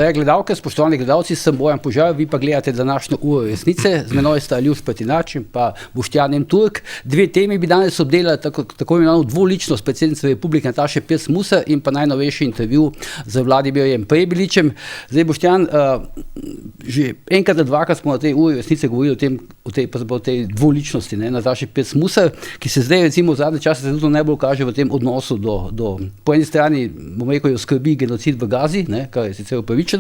Drage gledalke, spoštovani gledalci, sem Bojan Požar, vi pa gledate današnjo uro resnice. Z menoj sta Aljuš Petinač in pa Boštjan M. Turk. Dve temi bi danes obdelali, tako imenovano dvoličnost predsednice Republike Nataše Pirc Musar in pa najnovejši intervju z Vladimirjem Prebiličem. Zdaj, Boštjan, že enkrat ali dvakrat smo na tej uri resnice govorili o tej dvoličnosti Nataše Pirc Musar, ki se zdaj recimo v zadnje čase trenutno najbolj kaže v tem odnosu do po eni strani, bom rekel, jo skrbi genocid v Gazi, kar je sicer upravičeno,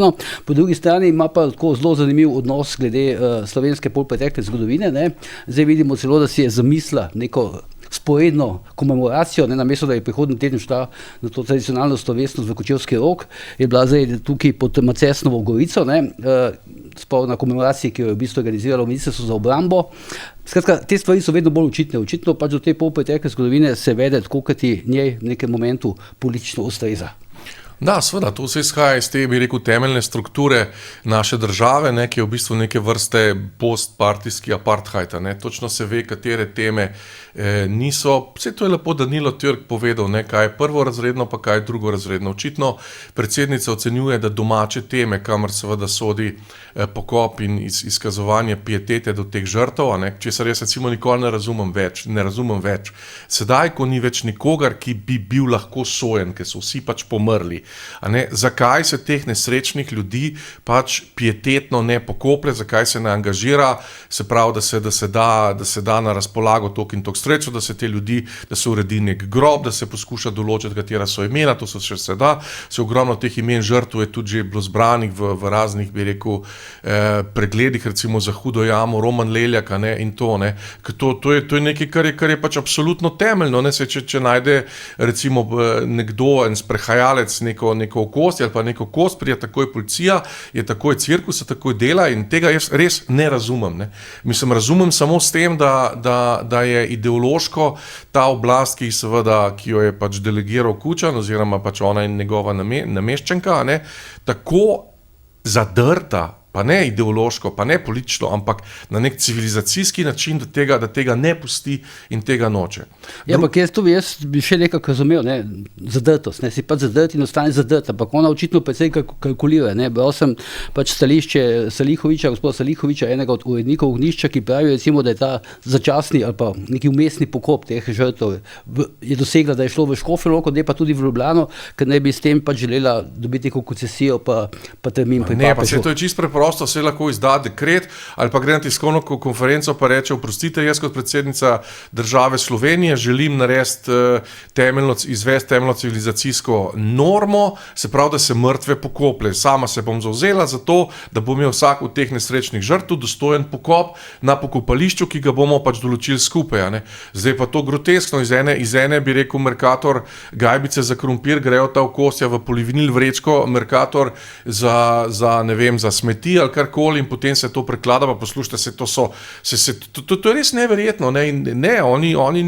po drugi strani ima pa tako zelo zanimiv odnos glede slovenske polpretekle zgodovine. Zdaj vidimo celo, da si je zamislila neko sporedno komemoracijo, namesto da je prihodnji teden šla na to tradicionalno slovesnost v Kočevski Rog, je bila zdaj tukaj pod Macesnovo gorico, sploh na komemoraciji, ki jo je v bistvu organiziralo Ministrstvo za obrambo. Skratka, te stvari so vedno bolj očitne. Očitno pač do te polpretekle zgodovine se vede tako, kot ti njej v nekem momentu politično ustreza. Da, seveda, to vse izhaja iz te, bi rekel, temeljne strukture naše države, ki je v bistvu neke vrste postpartijski apartheid. Točno se ve, katere teme niso. Vse to je lepo Danilo Türk povedal, kaj je prvorazredno, pa kaj je drugorazredno. Očitno predsednica ocenjuje, da domače teme, kamor seveda sodi pokop in izkazovanje pietete do teh žrtev, česar jaz recimo nikoli ne razumem več. Sedaj, ko ni več nikogar, ki bi bil lahko sojen, ker so vsi pač pomrli. Zakaj se teh nesrečnih ljudi pač pietetno ne pokoplje, zakaj se ne angažira, se pravi, da se da na razpolago toliko in toliko sredstev, da se te ljudi, da se uredi nek grob, da se poskuša določiti, katera so imena, to se še da, se ogromno teh imen žrtev je tudi že bilo zbranih v raznih, bi rekel, pregledih, recimo za Hudo jamo, Roman Leljak, in to. To je nekaj, kar je pač absolutno temeljno, če najde recimo nekdo, en sprehajalec, neko okostje ali pa neko kost, prije takoj policija, je takoj cirkus, takoj dela in tega jaz res ne razumem. Mislim, razumem samo s tem, da je ideološko ta oblast, ki jo je pač delegiral Kučan oziroma pač ona in njegova nameščenka, tako zadrta, pa ne ideološko, pa ne politično, ampak na nek civilizacijski način, da tega ne pusti in tega noče. Ja, ampak jaz bi še nekako razumel, zadrtost, si pač zadrt in ostane zadrt, ampak ona očitno predvsej kalkulira. Bral sem pač stališče gospoda Salihoviča, enega od urednikov Ognjišča, ki pravi recimo, da je ta začasni ali pa neki umestni pokop teh žrtev je dosegla, da je šlo v Škofjo Loko, ne pa tudi v Ljubljano, ker ne bi s tem pač želela dobiti neko koncesijo pa termin pri papežu. Ne, pa se to je čisto prosto se lahko izda dekret ali pa gre na tiskovno konferenco pa reče, oprostite, jaz kot predsednica države Slovenije želim narediti izvesti temeljno civilizacijsko normo, se pravi, da se mrtve pokoplje. Sama se bom zavzela za to, da bo imel vsak od teh nesrečnih žrtev dostojen pokop na pokopališču, ki ga bomo pač določili skupaj. Zdaj pa to groteskno, iz ene bi rekel Mercator gajbice za krompir, grejo ta okostja v polivinil vrečko, Mercator za smeti ali karkoli in potem se to preklada, pa poslušajte, to je res neverjetno. Oni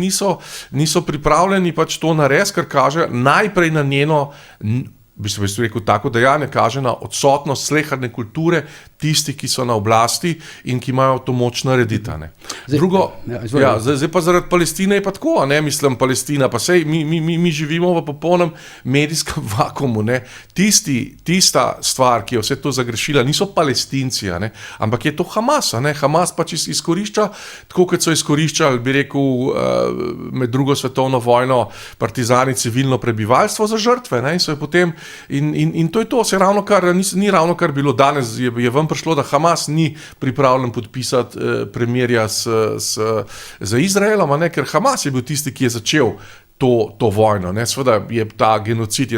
niso pripravljeni pač to narediti, kar kaže najprej na njeno, bi se rekel, tako dejanje kaže na odsotnost sleherne kulture tistih, ki so na oblasti in ki imajo to moč narediti. Drugo, zdaj pa zaradi Palestine je pa tako, mislim, Palestina, pa sej mi živimo v popolnem medijskem vakuumu. Tista stvar, ki je vse to zagrešila, niso Palestinci, ampak je to Hamas. Hamas pač izkorišča, tako kot so izkoriščali, bi rekel, med drugo svetovno vojno partizani civilno prebivalstvo za žrtve. In so je potem in to je to, ni ravno kar bilo danes, je vam prišlo, da Hamas ni pripravljen podpisati premirja z Izraelom, ker Hamas je bil tisti, ki je začel to vojno. Seveda je ta genocid,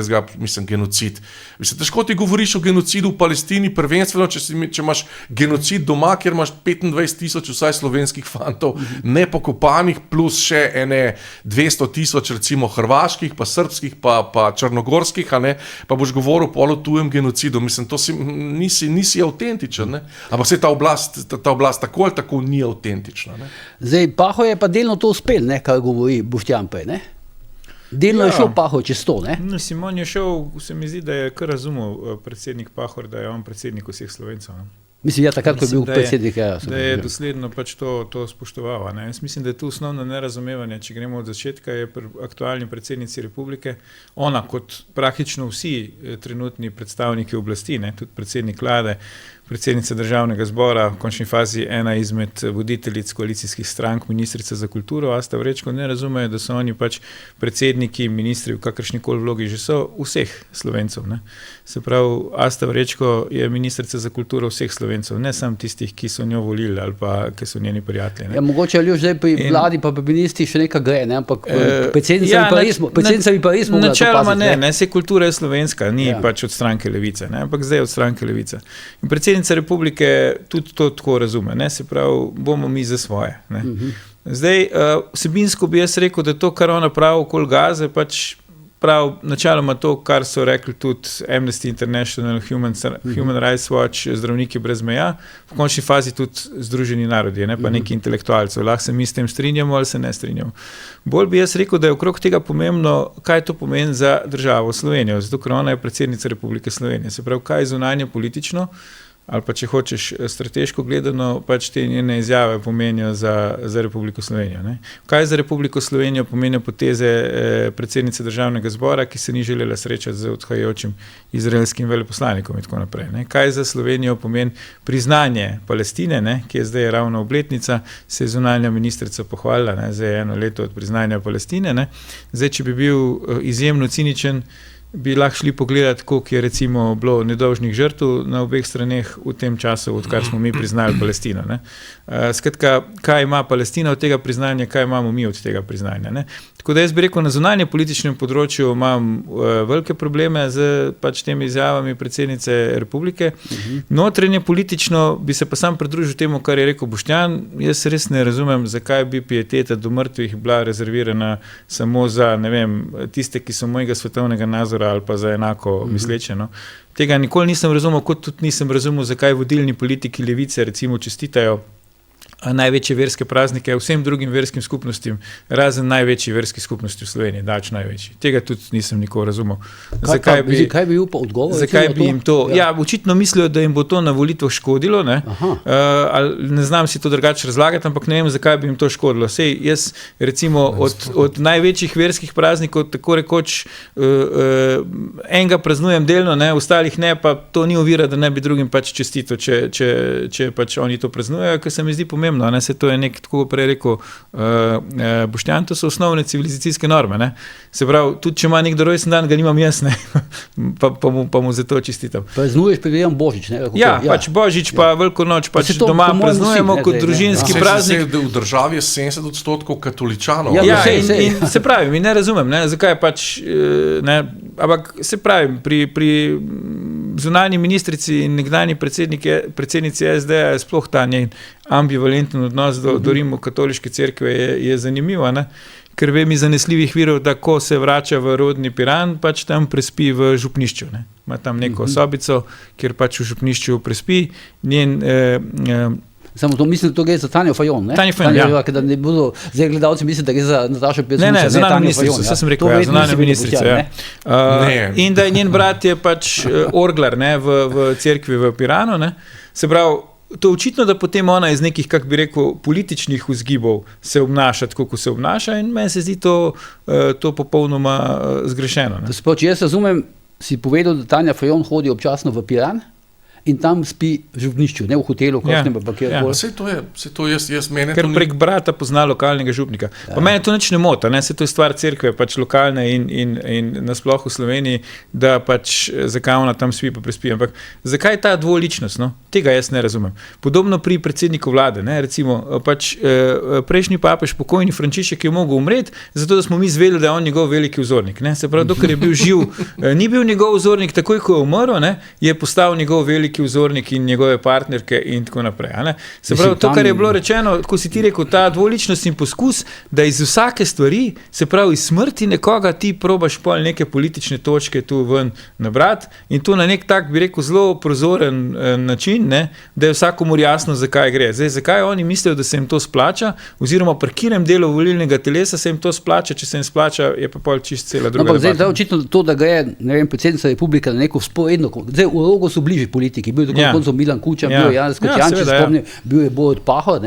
genocid. Težko ti govoriš o genocidu v Palestini, prvenstveno, če imaš genocid doma, kjer imaš 25,000 vsaj slovenskih fantov nepokopanih, plus še 200,000 recimo hrvaških, pa srbskih, pa črnogorskih, pa boš govoril o tujem genocidu. To nisi avtentičen. Ampak se ta oblast tako ali tako ni avtentična. Zdaj, Pahor je pa delno to uspel, kar govori Boštjan prej, Delno je šel Pahor čez to, Simon je šel, se mi zdi, da je kar razumel predsednik Pahor, da je on predsednik vseh Slovencev. Mislim, takrat, ko je bil predsednik. Da je dosledno pač to spoštoval. Ne? Jaz mislim, da je tu osnovno nerazumevanje, če gremo od začetka, je aktualni predsednici republike, ona kot praktično vsi trenutni predstavniki oblasti, ne? Tudi predsednik vlade, predsednica državnega zbora, v končni fazi ena izmed voditeljic koalicijskih strank, ministrica za kulturo, Asta Vrečko, ne razumejo, da so oni pač predsedniki, ministri v kakršnikoli vlogi, že so vseh Slovencev. Ne? Se pravi, Asta Vrečko je ministrica za kulturo vseh Slovencev, ne samo tistih, ki so njo volili ali pa ki so njeni prijatelji. Ne? Ja, mogoče ali zdaj pri vladi pa ministri še nekaj gre, ne? Ampak predsednica bi pa res mogla načeloma to paziti. Ne, se kultura je slovenska, ni pač od stranke Levice, ne? Ampak zdaj od stranke Levice. In predsednica republike tudi to tako razume, ne? Se pravi, bomo mi za svoje. Ne? Zdaj, vsebinsko bi jaz rekel, da to, kar ona pravi okoli Gaze, pač prav načeloma to, kar so rekli tudi Amnesty International, Human Rights Watch, Zdravniki brez meja, v končni fazi tudi Združeni narodi, ne, pa neki intelektualcev. Lahko se mi s tem strinjamo ali se ne strinjamo. Bolj bi jaz rekel, da je okrog tega pomembno, kaj to pomeni za državo Slovenijo, zato ker ona je predsednica Republike Slovenije. Se pravi, kaj je zunanje politično, ali pa če hočeš strateško gledano, pač te njene izjave pomenijo za Republiko Slovenijo. Ne? Kaj za Republiko Slovenijo pomenijo poteze predsednice državnega zbora, ki se ni želela srečati z odhajajočim izraelskim veleposlanikom in tako naprej. Ne? Kaj za Slovenijo pomeni priznanje Palestine, ne? Ki je zdaj ravno obletnica, se je zunanja ministrica pohvalila, ne? Zdaj je 1 leto od priznanja Palestine. Ne? Zdaj, če bi bil izjemno ciničen, bi lahko šli pogledati, koliko je recimo bilo nedolžnih žrtev na obeh straneh v tem času, odkar smo mi priznali Palestino. Ne? Skratka, kaj ima Palestina od tega priznanja, kaj imamo mi od tega priznanja. Ne? Tako da jaz bi rekel, na zunanje političnem področju imam velike probleme z pač temi izjavami predsednice republike. Notranje politično bi se pa sam pridružil temu, kar je rekel Boštjan. Jaz res ne razumem, zakaj bi pieteta do mrtvih bila rezervirana samo za, ne vem, tiste, ki so mojega svetovnega nazora ali pa za enako misleče. No. Tega nikoli nisem razumel, kot tudi nisem razumel, zakaj vodilni politiki levice recimo čestitajo največje verske praznike vsem drugim verskim skupnostim, razen največji verski skupnosti v Sloveniji, daleč največji. Tega tudi nisem nikoli razumel. Kaj bi bil pa odgovor? Zakaj bi jim to? Ja, očitno mislijo, da jim bo to na volitvah škodilo, ne? Ne znam si to drugače razlagati, ampak ne vem, zakaj bi jim to škodilo. Sej, jaz recimo od največjih verskih praznikov tako rekoč enega praznujem delno, ne, ostalih ne, pa to ni ovira, da ne bi drugim pač čestito, če pač oni to praznujejo, ker se mi zdi pomembno. Ne, se to je nek, tako prej rekel Boštjan, to so osnovne civilizacijske norme. Ne. Se pravi, tudi če ima nekdo rojsten dan, ga nimam jaz, ne, pa mu za to čestitam. Praznuješ, predvidevam Božič. Ne, pač Božič, pa Veliko noč, pač doma praznujemo kot družinski praznik. V državi je 70% katoličanov. In se pravi, mi ne razumem, ne, zakaj pač, ne, ampak se pravi, pri zunanji ministrici in nekdanji predsednici SD-ja je sploh ta njen ambivalenten odnos do rimokatoliške cerkve je zanimiva, ne? Ker vem iz zanesljivih virov, da ko se vrača v rodni Piran, pač tam prespi v župnišču. Ne? Ima tam neko sobico, kjer pač v župnišču prespi. Njen Samo to mislim, da to gre za Tanjo Fajon, ne? Tanjo Fajon, ja. Da ne bodo, zdaj gledalci misli, da gre za Natašo Pirc Musar. Ne, zunanja ministrica, vse sem rekel, zunanja ministrica, ja. In da je njen brat je pač orglar, ne, v cerkvi v Piranu, ne. Se pravi, to očitno, da potem ona iz nekih, kako bi rekel, političnih vzgibov se obnaša tako, ko se obnaša in meni se zdi to popolnoma zgrešeno. Ne. To se pravi, če jaz razumem, si povedal, da Tanja Fajon hodi občasno v Piran in tam spi v župnišču, ne v hotelu, kakšnem pa kjerkoli. Sej to jaz mene ker prek brata pozna lokalnega župnika. Pa mene to nič ne mota, ne, se to je stvar cerkve, pač lokalne in nasploh v Sloveniji, da pač zakaj ona tam spi pa prespi. Ampak zakaj ta dvoličnost, no? Tega jaz ne razumem. Podobno pri predsedniku vlade, ne, recimo, pač prejšnji papež, pokojni Frančišek je mogel umreti, zato da smo mi izvedeli, da je on njegov veliki vzornik, ne. Se pravi, dokler je bil živ, ni bil njegov vzornik, takoj ko je umrl, ne, je postal njegov veliki vzornik in njegove partnerke in tako naprej. Se pravi, to, kar je bilo rečeno, ko si ti rekel, ta dvoličnost in poskus, da iz vsake stvari, se pravi, iz smrti nekoga ti probaš pol neke politične točke tu ven nabrati in to na nek tak, bi rekel, zelo prozoren način, ne, da je vsakomur jasno, zakaj gre. Zdaj, zakaj oni mislijo, da se jim to splača, oziroma pri katerem delu volilnega telesa se jim to splača, če se jim splača, je pa pol čist cela druga debata. Zdaj, očitno to, da gre, ne vem, predsednica republike na neko vzporedno, zdaj v Rogu so bližji politiki, politiki. Bil je tako koncu Milan Kučan, bil je Janez Kočan, če se spomnim, bil je Borut Pahor,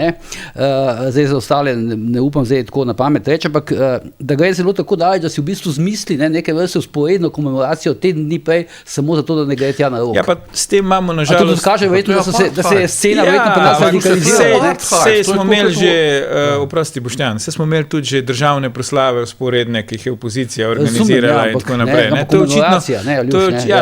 zdaj za ostale ne upam zdaj tako na pamet reči, ampak da gre zelo tako daleč, da si v bistvu zmisli neke vrste vzporedno komemoracijo teden dni prej, samo zato, da ne gre tja na rok. Ja, pa s tem imamo nažalost... A to tudi kaže verjetno, da se je scena verjetno pa nas radikalizirala. Sej smo imeli že, oprosti Boštjan, sej smo imeli tudi že državne proslave vzporedne, ki jih je opozicija organizirala in tako naprej.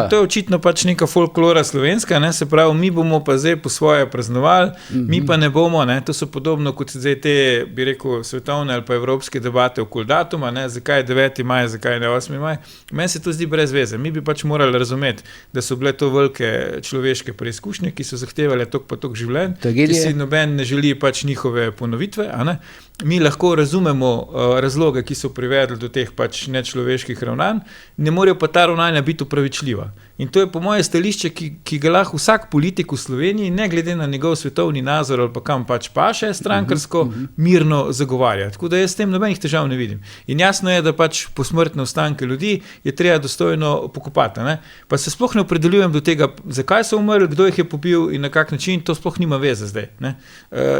To je očitno pač neka folklora slovenska, se pravi, mi bomo pa zdaj po svoje praznovali, mi pa ne bomo, to so podobno kot zdaj te, bi rekel, svetovne ali pa evropske debate okoli datuma, zakaj je 9. maj, zakaj ne 8. maj. Meni se to zdi brez veze. Mi bi pač morali razumeti, da so bile to velike človeške preizkušnje, ki so zahtevali tok pa tok življenj, ki si noben ne želi pač njihove ponovitve, Mi lahko razumemo razloge, ki so privedli do teh pač nečloveških ravnanj, ne morejo pa ta ravnanja biti upravičljiva. In to je po moje stališče, ki ga lahko vsak politik v Sloveniji, ne glede na njegov svetovni nazor ali pa kam pač paše, strankarsko mirno zagovarja. Tako da jaz s tem nobenih težav ne vidim. In jasno je, da pač posmrtne ostanke ljudi je treba dostojno pokopati. Pa se sploh ne opredeljujem do tega, zakaj so umrli, kdo jih je pobil in na kak način, to sploh nima veze zdaj.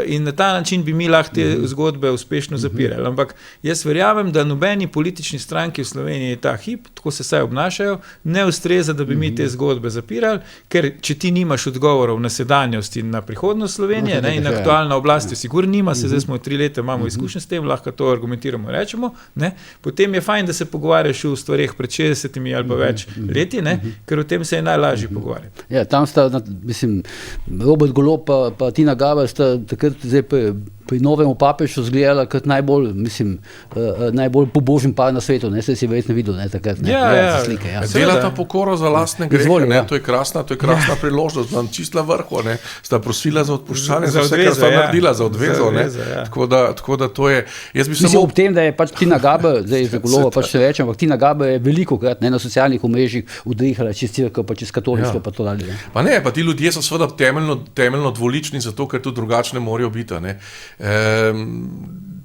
In na ta način bi mi lahko te zgodbe uspešno zapirali. Ampak jaz verjamem, da nobeni politični stranki v Sloveniji ta hip, tako se saj obnašajo, ne ustreza, da bi mi te zgodbe zapirali, ker če ti nimaš odgovorov na sedanjost in na prihodnost Slovenije in na aktualna oblast, sigurno nima, zdaj smo 3 leta, imamo izkušnje s tem, lahko to argumentiramo, rečemo, potem je fajn, da se pogovarjaš v stvareh pred 60 ali pa več leti, ker o tem se je najlažje pogovarjati. Ja, tam sta, mislim, Robert Golob pa Tina Gaber sta takrat zdaj pri novemu papežu zgledala kot najbolj, mislim, najbolj pobožen par na svetu, se si verjetno videl, takrat, slike. Delata pokoro za lastne grehe, to je krasna priložnost, nam čist na vrhu, sta prosila za odpuščanje, za vse, kar sta naredila, za odvezo, tako da to je, jaz bi samo... Ob tem, da je pač Tina Gaber, zdaj za Golova pač se rečem, ampak Tina Gaber je velikokrat na socialnih omrežjih udrihala čez cerkev, pa čez katoliško, pa to dalje. Pa ti ljudje so seveda temeljno dvolični, zato ker tudi drugačne morajo biti,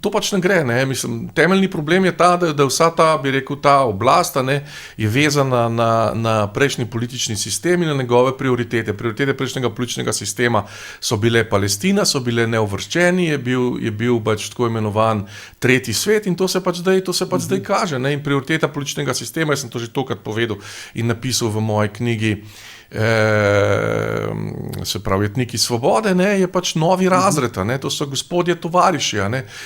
to pač ne gre, mislim, temeljni problem je ta, da vsa ta, bi rekel, ta oblast je vezana na prejšnji politični sistem in na njegove prioritete. Prioritete prejšnjega političnega sistema so bile Palestina, so bile neuvrščeni, je bil pač tako imenovan tretji svet in to se pač zdaj kaže. In prioriteta političnega sistema, jaz sem to že tokrat povedal in napisal v moji knjigi, se pravi Jetniki svobode, je pač novi razred, to so gospodje tovariši,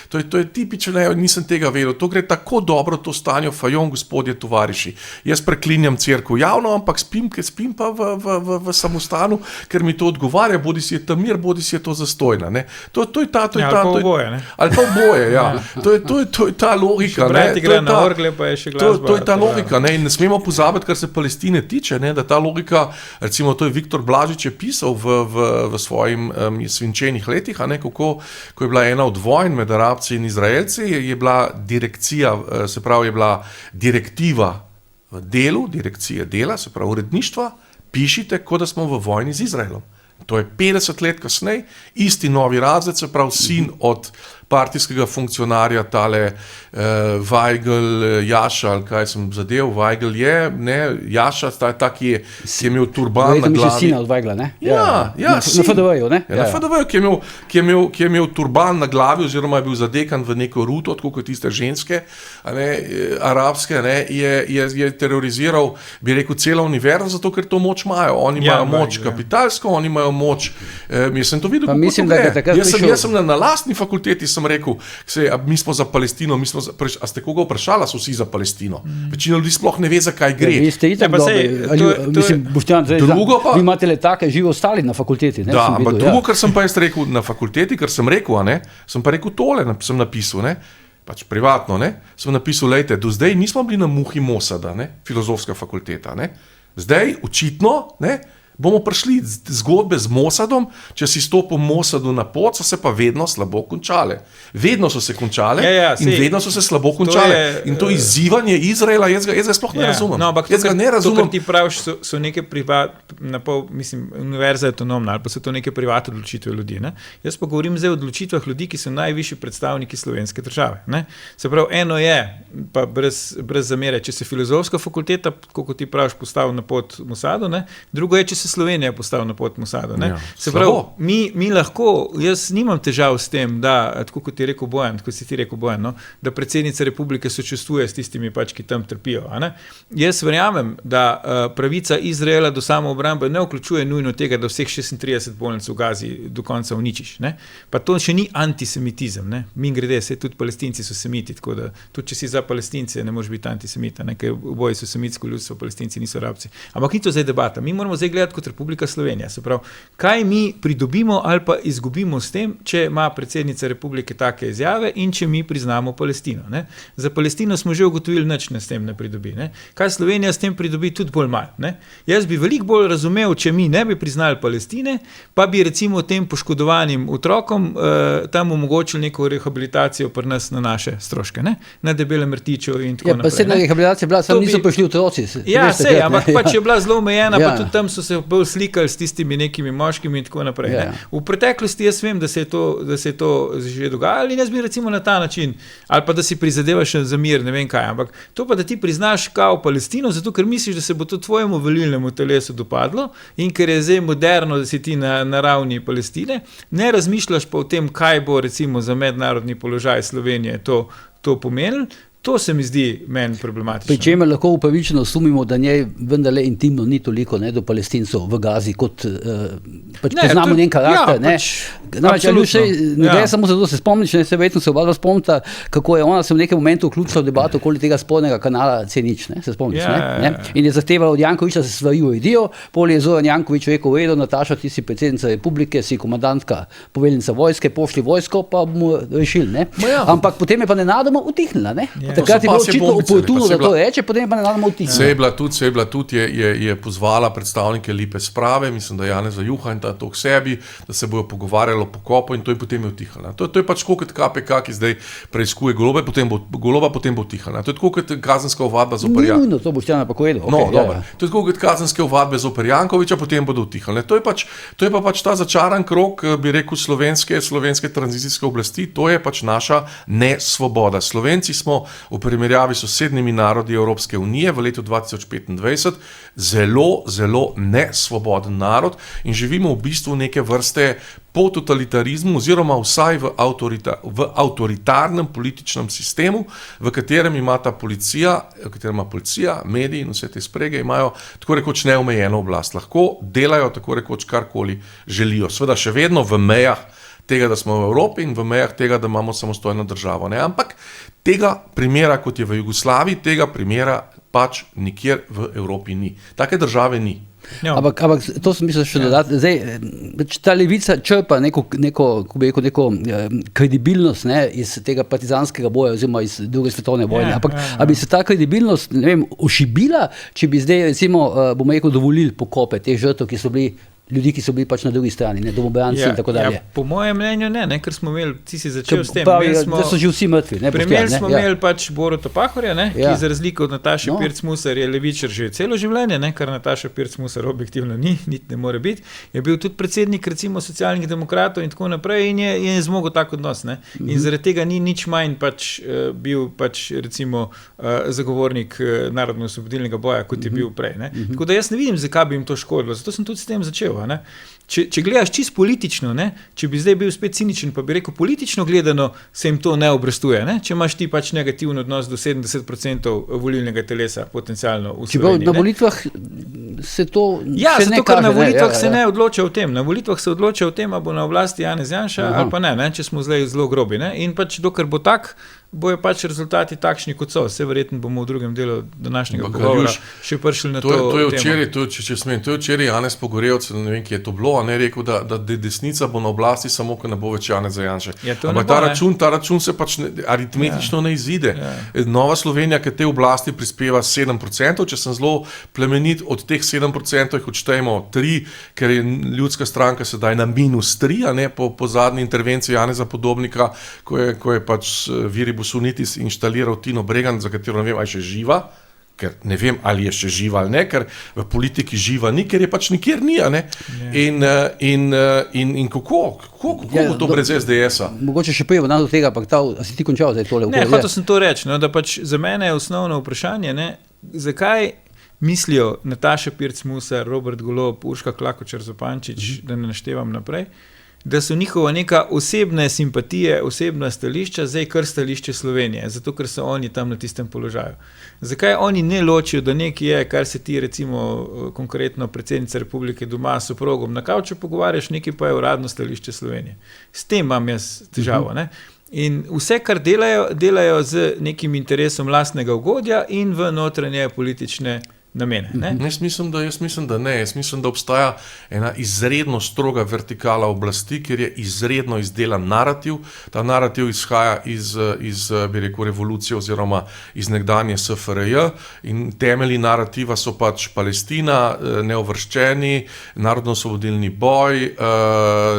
to je tipično, nisem tega vedel, to gre tako dobro, to Stanjo Fajon, gospodje tovariši. Jaz preklinjam cerkev javno, ampak spim pa v samostanu, ker mi to odgovarja, bodi si je tam mir, bodi si je to zastojna. To je ta, ali pa oboje, ali pa oboje, ja. To je ta logika, to je ta logika, in ne smemo pozabiti, kar se Palestine tiče, da ta logika, recimo to je Viktor Blažič je pisal v svojim svinčenih letih, ko je bila ena od vojn med Arabci in Izraelci, je bila direkcija, se pravi, je bila direktiva v delu, direkcija dela, se pravi uredništva, pišite, kot da smo v vojni z Izraelom. To je 50 let kasneje, isti novi razred, se pravi sin od partijskega funkcionarja, tale Weigl, Jaša, ali kaj sem zadev, Weigl je, Jaša, ta, ki je imel turban na glavi. To je sina od Weigla, ne? Ja, na FDV-ju, ne? Na FDV-ju, ki je imel turban na glavi, oziroma je bil zadekan v neko ruto, tako kot tiste ženske, arabske, je teroriziral, bi rekel, cela univerza, zato ker to moč imajo. Oni imajo moč kapitalsko, oni imajo moč, jaz sem to videl, kako to gre. Jaz sem na lastni fakulteti sem rekel, mi smo za Palestino, a ste koga vprašala, so vsi za Palestino. Večina ljudi sploh ne ve, zakaj gre. Vi ste itak mislim, Boštjan, vi imate le take živo ostali na fakulteti. Da, ampak drugo, kar sem pa jaz rekel na fakulteti, kar sem rekel, sem pa rekel tole, sem napisal, pač privatno, sem napisal, lejte, do zdaj nismo bili na muhi Mosada, filozofska fakulteta, zdaj, očitno, bomo prišli zgodbe z Mosadom, če si stopil Mosadu na pot, so se pa vedno slabo končale. Vedno so se končale in vedno so se slabo končale. In to izzivanje Izraela, jaz ga sploh ne razumem. No, ampak to, kar ti praviš, so neke univerza je avtonomna, ali pa so to neke privatne odločitve ljudi. Jaz pa govorim zdaj o odločitvah ljudi, ki so najvišji predstavniki slovenske države. Se pravi, eno je, pa brez zamere, če se filozofska fakulteta, kot ti praviš, postavi na pot Mosadu, drugo je, če se se Slovenija postavila na pot Mosadu. Ja, se pravi, mi lahko, jaz nimam težav s tem, da, tako kot je rekel Bojan, kot si ti rekel Bojan, no, da predsednica republike sočustvuje s tistimi pač, ki tam trpijo. Jaz verjamem, da pravica Izraela do samoobrambe ne vključuje nujno tega, da vseh 36 bolnic v Gazi do konca uničiš. Ne? Pa to še ni antisemitizem. Ne? Mimogrede, tudi Palestinci so semiti, tako da tudi če si za Palestince, ne moreš biti antisemita, ne? Ker oboji so semitsko ljudstvo, Palestinci niso rabci. Ampak ni to zdaj debata. Mi moramo zdaj gledati kot Republika Slovenija. Se pravi, kaj mi pridobimo ali pa izgubimo s tem, če ima predsednica republike take izjave in če mi priznamo Palestino. Ne? Za Palestino smo že ugotovili, nič ne s tem ne pridobi. Ne? Kaj Slovenija s tem pridobi, tudi bolj malo. Jaz bi veliko bolj razumel, če mi ne bi priznali Palestine, pa bi recimo tem poškodovanim otrokom tam omogočili neko rehabilitacijo pri nas na naše stroške, ne? Na Debelem Rtiču in tako naprej. Pa sedna rehabilitacija bila, samo niso prišli otroci. Ja, sej, ampak pač je bila zelo omejena, pa tudi tam so se bolj slikali s tistimi nekimi moškimi in tako naprej. V preteklosti jaz vem, da se je to že dogajalo in jaz bi recimo na ta način, ali pa da si prizadevaš za mir, ne vem kaj, ampak to pa, da ti priznaš kao Palestino, zato ker misliš, da se bo to tvojemu volilnemu telesu dopadlo in ker je zdaj moderno, da si ti na ravni Palestine, ne razmišljaš pa o tem, kaj bo recimo za mednarodni položaj Slovenije to pomenilo. To se mi zdi meni problematično. Pri čemer lahko upravičeno sumimo, da njej vendarle intimno ni toliko do Palestincev v Gazi, kot poznamo njen karakter. Ne gre samo zato, se spomniš, se verjetno se oba spomnita, kako je ona se v nekem momentu vključila v debato okoli tega spornega kanala C0, se spomniš, ne? In je zahtevala od Jankovića, da se stvari uredijo, pol je Zoran Janković rekel, v redu, Nataša, ti si predsednica republike, si komandantka, poveljnica vojske, pošli vojsko, pa bomo rešili, ne? Ampak potem je pa nenadoma utihnila, ne? Takrat je bilo očitno oportuno, da to reče, potem pa ne nadamo vtis. Se je bila tudi, je pozvala predstavnike Lipe Sprave, mislim, da Janeza Juha in ta to k sebi, da se bojo pogovarjali o pokopu in to je potem utihnila. To je pač tako kot KPK, ki zdaj preiskuje Goloba, potem bo utihnila. To je tako kot kazenska ovadba zoper Jankovića. Ni nujno, to boš Tjana pa povedal. No, dobro. To je tako kot kazenske ovadbe zoper Jankovića, potem bodo utihnile. To je pa pač ta začaran krog, bi rekel, slovenske tranzicijske oblasti, to je pač naša nesvoboda. Slovenci smo v primerjavi s sosednjimi narodi Evropske unije v letu 2025 zelo, zelo nesvoboden narod in živimo v bistvu neke vrste po totalitarizmu oziroma vsaj v avtoritarnem političnem sistemu, v katerem ima policija, mediji in vse te sprege imajo tako rekoč neomejeno oblast. Lahko delajo tako rekoč karkoli želijo. Sveda še vedno v mejah tega, da smo v Evropi in v mejah tega, da imamo samostojno državo. Ne? Ampak tega primera, kot je v Jugoslaviji, tega primera pač nikjer v Evropi ni. Take države ni. Ampak to sem mislil še dodati. Zdaj, ta levica črpa neko kredibilnost, ne, iz tega partizanskega boja oziroma iz druge svetovne vojne. Ampak a bi se ta kredibilnost, ne vem, ošibila, če bi zdaj recimo, bomo rekel, dovolili pokope teh žrtev, ki so bili ljudi, ki so bili pač na drugi strani, ne, domobranci in tako dalje. Po mojem mnenju ne, ker smo imeli, ti si začel s tem. Da so že vsi mrtvi. Smo imeli pač Boruta Pahorja, ki za razliko od Nataše Pirc-Musar je levičar že celo življenje, kar Nataša Pirc-Musar objektivno ni, niti ne more biti. Je bil tudi predsednik recimo socialnih demokratov in tako naprej in je zmogel tak odnos. Ne. In zaradi tega ni nič manj pač bil pač recimo zagovornik narodno-osvobodilnega boja, kot je bil prej. Ne. Tako da jaz ne vidim, zakaj bi jim to škodilo. Zato sem tudi s tem začel. Če gledaš čisto politično, če bi zdaj bil spet ciničen, pa bi rekel, politično gledano se jim to ne obrestuje. Če imaš ti pač negativen odnos do 70% volilnega telesa potencialno v Sloveniji. Na volitvah se to zato, ker na volitvah se ne odloča o tem. Na volitvah se odloča o tem, a bo na oblasti Janez Janša ali pa ne, če smo zdaj zelo grobi. In pač dokler bo tak, bojo pač rezultati takšni, kot so. Vse verjetno bomo v drugem delu današnjega pogovora še prišli na to temo. To je včeraj Janez Pogorevc, ne vem, ki je to bilo, a ne rekel, da desnica bo na oblasti samo, ko ne bo več Janeza Janše. Ampak ta račun se pač aritmetično ne izide. Nova Slovenija, ki te oblasti prispeva 7%, če sem zelo plemenit, od teh 7% jih odštejemo 3, ker je Ljudska stranka sedaj na -3, a ne po zadnji intervenciji Janeza Podobnika, ko je pač Viribus Unitis inštaliral Tino Bregan, za katero ne vem, ali je še živa, ker ne vem, ali je še živa ali ne, ker v politiki živa ni, ker je pač nikjer ni, a ne? In kako bo to brez SDS-a? Mogoče še prej do tega, ampak a si ti končal zdaj tole? Ne, hotel sem to reči, da pač za mene je osnovno vprašanje, zakaj mislijo Nataša Pirc-Musar, Robert Golob, Urška Klakočar Zupančič, da ne naštevam naprej, da so njihova neka osebne simpatije, osebna stališča, zdaj kar stališče Slovenije, zato ker so oni tam na tistem položaju. Zakaj oni ne ločijo, da nekaj je, kar se ti recimo konkretno predsednica Republike doma s soprogom na kavču pogovarjaš, nekaj pa je uradno stališče Slovenije. S tem imam jaz težavo, ne? In vse, kar delajo z nekim interesom lastnega ugodja in v notranje politične namene. Ne? Jaz mislim, da ne. Jaz mislim, da obstaja ena izredno stroga vertikala oblasti, kjer je izredno izdelan narativ. Ta narativ izhaja iz bi rekel, revolucije oziroma iz nekdanje SFRJ in temelji narativa so pač Palestina, neovrščeni, narodno-osvobodilni boj,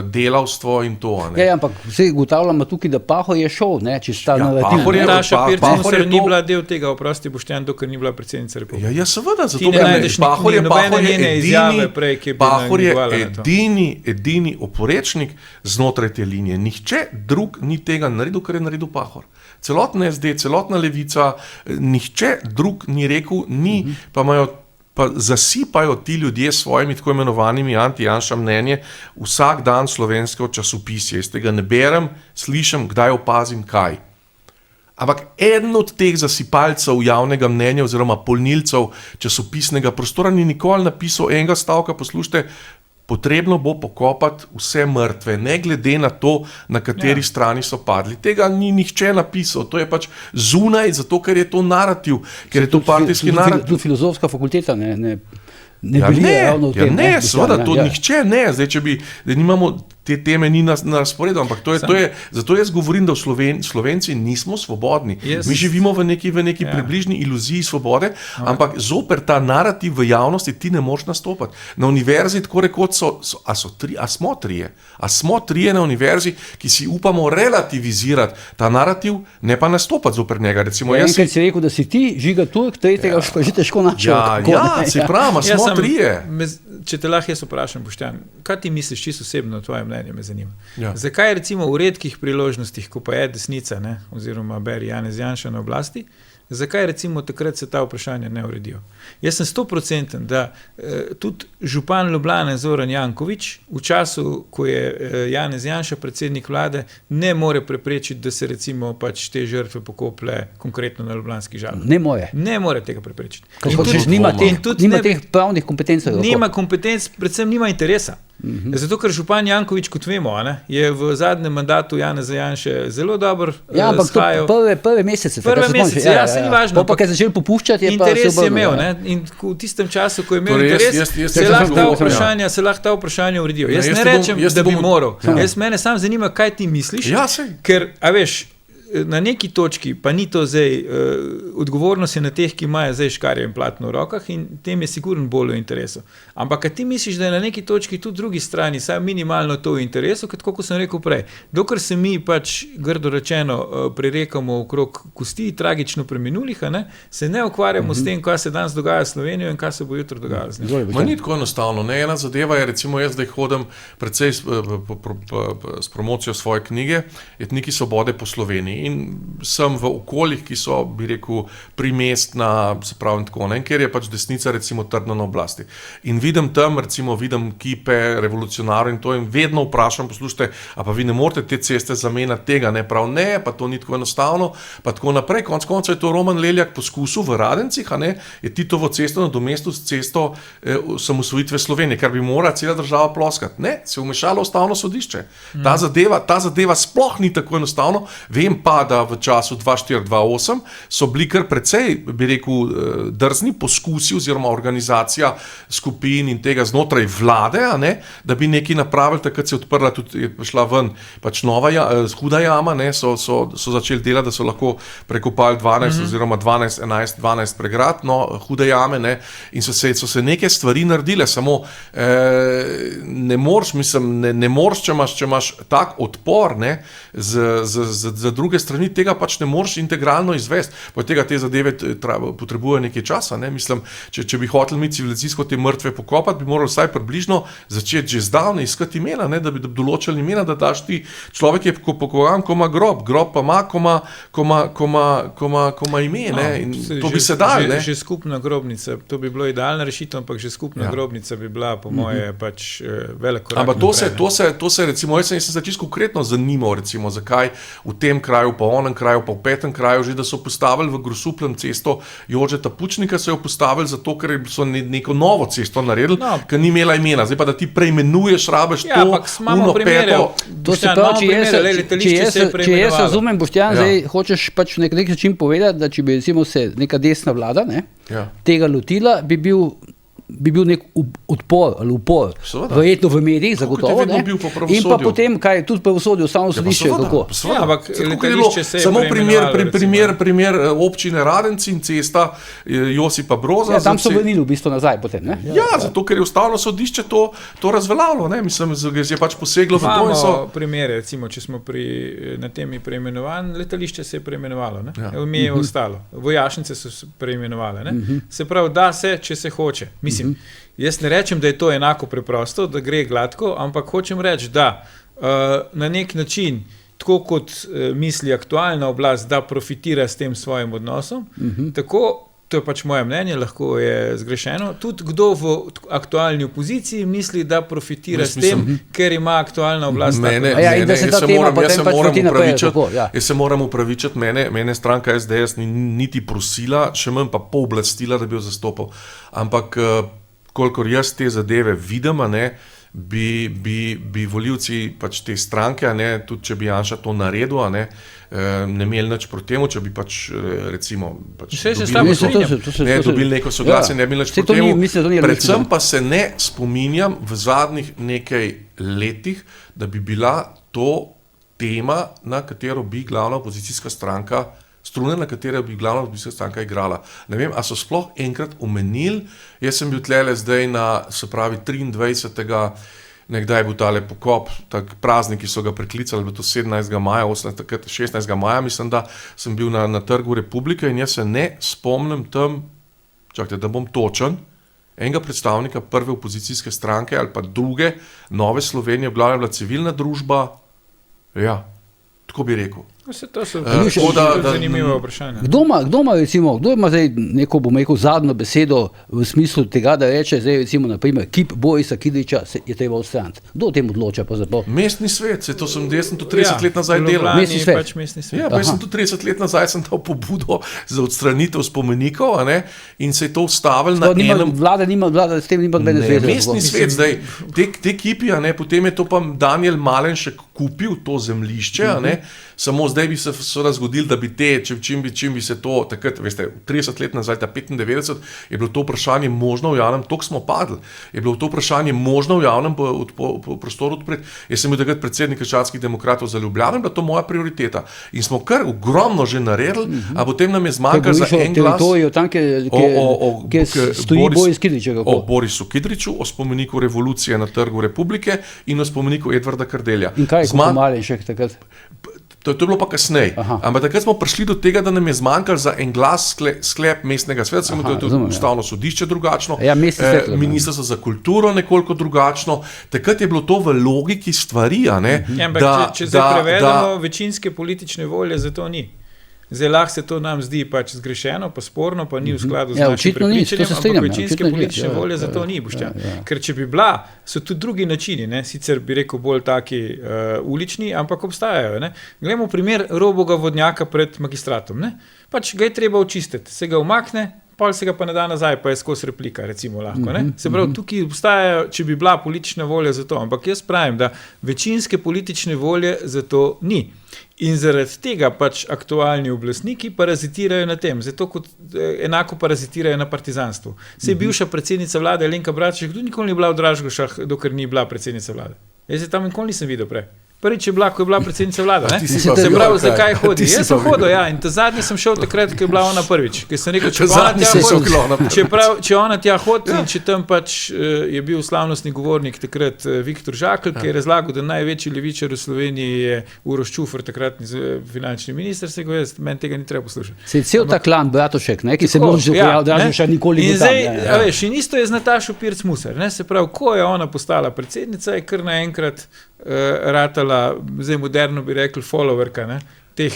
delavstvo in to. Ja, ampak vse ugotavljamo tukaj, da Pahor je šel, ne, čez ta narativ. Nataša Pirc-Musar ni bila del tega, oprosti Boštjan, dokler ni bila predsednica Republike. Ja, seveda. Zato, Pahor je edini oporečnik znotraj te linije. Nihče drug ni tega naredil, kar je naredil Pahor. Celotna SD, celotna levica, nihče drug ni rekel, pa zasipajo ti ljudje s svojimi tako imenovanimi anti-Janša mnenje vsak dan slovenskega časopisja. Jaz tega ne berem, slišim, kdaj opazim kaj. Ampak eden od teh zasipalcev javnega mnenja oziroma polnilcev časopisnega prostora ni nikoli napisal enega stavka, poslušajte, potrebno bo pokopati vse mrtve, ne glede na to, na kateri strani so padli. Tega ni nihče napisal, to je pač zunaj, zato ker je to narativ, ker je to partijski narativ. Tudi filozofska fakulteta ne bili ravno v tem. Ne, seveda, to nihče ne. Zdaj, če bi, da nimamo te teme ni na razporedu, ampak zato jaz govorim, da Slovenci nismo svobodni. Mi živimo v neki približni iluziji svobode, ampak zoper ta narativ v javnosti ti ne moreš nastopati. Na univerzi tako rekoč smo trije na univerzi, ki si upamo relativizirati ta narativ, ne pa nastopati zoper njega. Recimo, enkrat si rekel, da si ti, Žiga Turk, tretjega pa že težko načel. Se pravi, smo trije. Če te lahko jaz vprašam, Boštjan, kaj ti misliš čisto osebno, tvoje mnenje me zanima? Zakaj recimo v redkih priložnostih, ko pa je desnica, ne, oziroma beri Janez Janša na oblasti, zakaj recimo takrat se ta vprašanja ne uredijo? Jaz sem 100%, da tudi župan Ljubljane Zoran Janković v času, ko je Janez Janša predsednik vlade, ne more preprečiti, da se recimo pač te žrtve pokoplje konkretno na ljubljanskih Žalah. Ne more tega preprečiti. Nima teh pravnih kompetenc. Nima kompetenc, predvsem nima interesa. Zato, ker župan Janković, kot vemo, je v zadnjem mandatu Janeza Janše zelo dobro skajal. Ja, ampak prve mesece. Se ni važno. Pa je začel popuščati, interes je imel. In v tistem času, ko je imel interes, se lahko ta vprašanja uredijo. Jaz ne rečem, da bi moral. Mene sam zanima, kaj ti misliš, ker, a veš, na neki točki, pa ni to zdaj, odgovornost je na teh, ki imajo zdaj škarje in platno v rokah in tem je sigurno bolj v interesu. Ampak, a ti misliš, da je na neki točki tudi drugi strani, saj minimalno to v interesu, kot sem rekel prej. Dokler se mi pač, grdo rečeno, prerekamo okrog kosti tragično preminulih, se ne ukvarjamo s tem, kaj se danes dogaja s Slovenijo in kaj se bo jutro dogajalo z njim. Ni tako enostavno. Ena zadeva je, recimo jaz zdaj hodim precej s promocijo svoje knjige Etniki svobode po Sloveniji. In sem v okoljih, ki so, bi rekel, primestna, se pravi tako, ker je pač desnica recimo trdno na oblasti. In vidim tam, recimo vidim kipe, revolucionarjev in to in vedno vprašam, poslušajte, a pa vi ne morete te ceste zamenjati tega, ne, prav ne, pa to ni tako enostavno, pa tako naprej. Konec koncev je to Roman Leljak poskusil v Radencih, je Titovo cesto nadomestil s cesto osamosvojitve Slovenije, kar bi morala cela država ploskati. Ne, se je vmešalo Ustavno sodišče. Ta zadeva sploh ni tako enostavno. Vem pa, da v času 2004-2008 so bili kar precej, bi rekel, drzni poskusi oziroma organizacija skupin in tega znotraj vlade, da bi nekaj napravili, takrat se je odprla tudi, je prišla ven pač nova huda jama, so začeli delati, da so lahko prekopali 12 oziroma 12 pregrad, hude jame, in so se neke stvari naredile, samo ne moreš, če imaš tak odpor, za druge druge strani tega pač ne moreš integralno izvesti, pa tega te zadeve potrebujejo nekaj časa, ne, mislim, če bi hoteli mi civilizacijsko te mrtve pokopati, bi morali vsaj približno začeti že zdavne iskati imena, ne, da bi določili imena, da daš ti človek je pokovan, ko ima grob pa ima, ko ima ime, ne, in to bi se dal, ne. Že skupna grobnica, to bi bilo idealna rešitev, ampak že skupna grobnica bi bila po moje pač velik korak. Ampak to se recimo, jaz sem se čisto konkretno zanimal, recimo, zakaj v tem kraju, pa v onem kraju, pa v petem kraju, že da so postavili v Grosupljem cesto Jožeta Pučnika, so jo postavili zato, ker so neko novo cesto naredili, ker ni imela imena. Zdaj pa, da ti preimenuješ, rabiš to, uno, peto. To se pravi, če jaz razumem, Boštjan, zdaj hočeš pač na nek način povedati, da če bi recimo se neka desna vlada tega lotila, bi bil nek odpor ali upor, verjetno v medijih, zagotovo, ne? In pa potem, kaj, tudi pravosodje, ustavno sodišče, kako? Ampak samo primer občine Radenci in cesta Josipa Broza. Tam so vrnili v bistvu nazaj potem, ne? Ja, zato, ker je ustavno sodišče to razveljavilo, ne? Mislim, je pač poseglo v to in so... Imamo primere, recimo, če smo na temi preimenovanj, letališče se je preimenovalo, ne? Ime je ostalo. Vojašnice so se preimenovale, ne? Se pravi, da se, če se hoče. Jaz ne rečem, da je to enako preprosto, da gre gladko, ampak hočem reči, da na nek način, tako kot misli aktualna oblast, da profitira s tem svojim odnosom, tako, to je pač moje mnenje, lahko je zgrešeno, tudi kdo v aktualni opoziciji misli, da profitira s tem, ker ima aktualna oblast. Jaz se moram upravičiti, mene stranka SDS ni niti prosila, še manj pa pooblastila, da bi jo zastopal. Ampak, kolikor jaz te zadeve vidim, bi volivci pač te stranke, tudi če bi Janša to naredil, ne imeli nič proti temu, če bi pač recimo dobili neko soglasje, ne bi nič proti temu. Predvsem pa se ne spominjam v zadnjih nekaj letih, da bi bila to tema, na katero bi glavna opozicijska stranka, strune, na katero bi glavna opozicijska stranka igrala. Ne vem, a so sploh enkrat omenili, jaz sem bil tlele zdaj na, se pravi, 23. Nekdaj je bil tale pokop, tak prazniki so ga preklicali, bilo to 17. maja, 16. maja, mislim, da sem bil na Trgu Republike in jaz se ne spomnim tam, čakajte, da bom točen, enega predstavnika prve opozicijske stranke ali pa druge, Nove Slovenije, v glavnem bila civilna družba, ja, tako bi rekel. To so zanimive vprašanja. Kdo ima recimo, kdo ima zdaj neko, bom rekel, zadnjo besedo v smislu tega, da reče zdaj recimo, naprimer, kip Borisa Kidriča je treba odstraniti. Kdo o tem odloča pravzaprav? Mestni svet, jaz sem to 30 let nazaj delal. Mestni svet. Pač mestni svet. Ja, pa jaz sem to 30 let nazaj sem dal pobudo za odstranitev spomenikov, in se je to ustavilo na enem... Vlada s tem nima nobene zveze. Mestni svet zdaj, te kipi, potem je to pa Daniel Malenšek kupil to zemljišče, samo zdaj bi se zgodilo, da bi čim bi se to, takrat, veste, 30 let nazaj, 95, je bilo to vprašanje možno v javnem, toliko smo padli, je bilo to vprašanje možno v javnem prostoru odpreti. Jaz sem bil takrat predsednik Krščanskih demokratov za Ljubljano, bila to moja prioriteta. In smo kar ogromno že naredili, a potem nam je zmanjkalo za en glas. Kjer stoji Boris Kidrič. O Borisu Kidriču, o spomeniku revolucije na Trgu Republike in o spomeniku Edvarda Kardelja. In kaj je kot Malenšek takrat? To je bilo pa kasneje. Ampak takrat smo prišli do tega, da nam je zmanjkalo za en glas sklep mestnega sveta, to je tudi ustavno sodišče drugačno, ministrstvo za kulturo nekoliko drugačno. Takrat je bilo to v logiki stvari, če se prevedemo, večinske politične volje za to ni. Zdaj lahko se to nam zdi pač zgrešeno, pa sporno, pa ni v skladu z našim prepričanjem, ampak večinske politične volje za to ni, Boštjan. Ker če bi bila, so tudi drugi načini, sicer bi rekel bolj taki ulični, ampak obstajajo. Glejmo primer Roboga vodnjaka pred magistratom. Pač ga je treba očistiti, se ga umakne, pol se ga pa ne da nazaj, pa je skozi replika, recimo lahko. Se pravi, tukaj obstajajo, če bi bila politična volja za to, ampak jaz pravim, da večinske politične volje za to ni. In zaradi tega pač aktualni oblastniki parazitirajo na tem, zato kot enako parazitirajo na partizanstvu. Se je bivša predsednica vlade Alenka Bratušek, tudi nikoli ni bila v Dražgošah, dokler ni bila predsednica vlade. Jaz se tam nikoli nisem videl prej. Prvič je bila, ko je bila predsednica vlade. Ti si Se pa bil, pravi, kaj? zakaj hodi? Ti si Jaz sem pa bil. hodil, ja, in ta zadnji sem šel takrat, ko je bila ona prvič. Ker sem rekel, če pa ona Zadnji tja si šel hodi, ona prvič. če ona tja hodi in če tam pač je bil slavnostni govornik takrat Viktor Žakelj, ki je razlagal, da največji levičar v Sloveniji je Uroš Čufer, takratni finančni minister, se ga jaz, meni tega ni treba poslušati. Se je cel ta klan Bratušek, ne, ki se Tako, može ja, pojaviti, da ne. še nikoli In ni bil zdaj, tam. a veš, in isto je z Natašo Pirc Musar, ne, se pravi, ko je ona postala predsednica, je kar naenkrat ratala, zdaj moderno bi rekli, followerka, ne, teh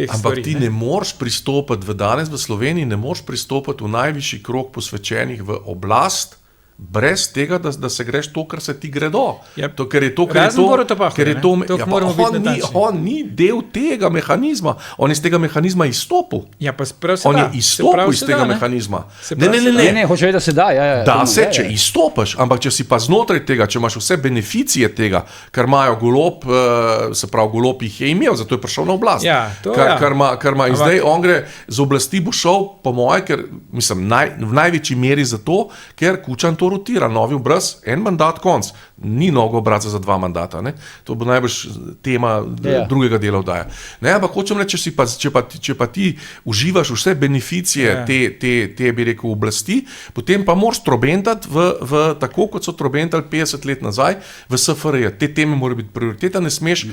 Ampak stvari. ti ne moreš pristopiti danes v Sloveniji, ne moreš pristopiti v najvišji krog posvečenih v oblast, brez tega, da se greš to, kar se ti gredo. Ja, Ker je to, razen Boruta Pahorja, ne. To ja, moramo biti natančni. on ni del tega mehanizma, on je iz tega mehanizma izstopil. Ja, pa prav se On da. je izstopil iz tega ne. mehanizma. Se Ne, pravi, ne, se ne, da. Ne, ne, hoče reči, da se da. Ja, Da se, če izstopiš, ampak če si pa znotraj tega, če imaš vse beneficije tega, kar imajo Golob, se pravi, Golob jih je imel, zato je prišel na oblast. Ja, to kar, ja. kar ima in Ampak- zdaj on gre z oblasti, bo šel, po moje, ker mislim, v največji meri zato, ker Kučan to rotira, novi obraz, en mandat, konc. Ni mnogo obraza za 2 mandata. Ne? To bo najbrž tema drugega dela oddaje. Ne, ampak hočem reči, če pa ti uživaš vse beneficije te bi rekel, oblasti, potem pa moraš trobentati v tako, kot so trobentali 50 let nazaj v SFRJ. Te teme morajo biti prioriteta, ne smeš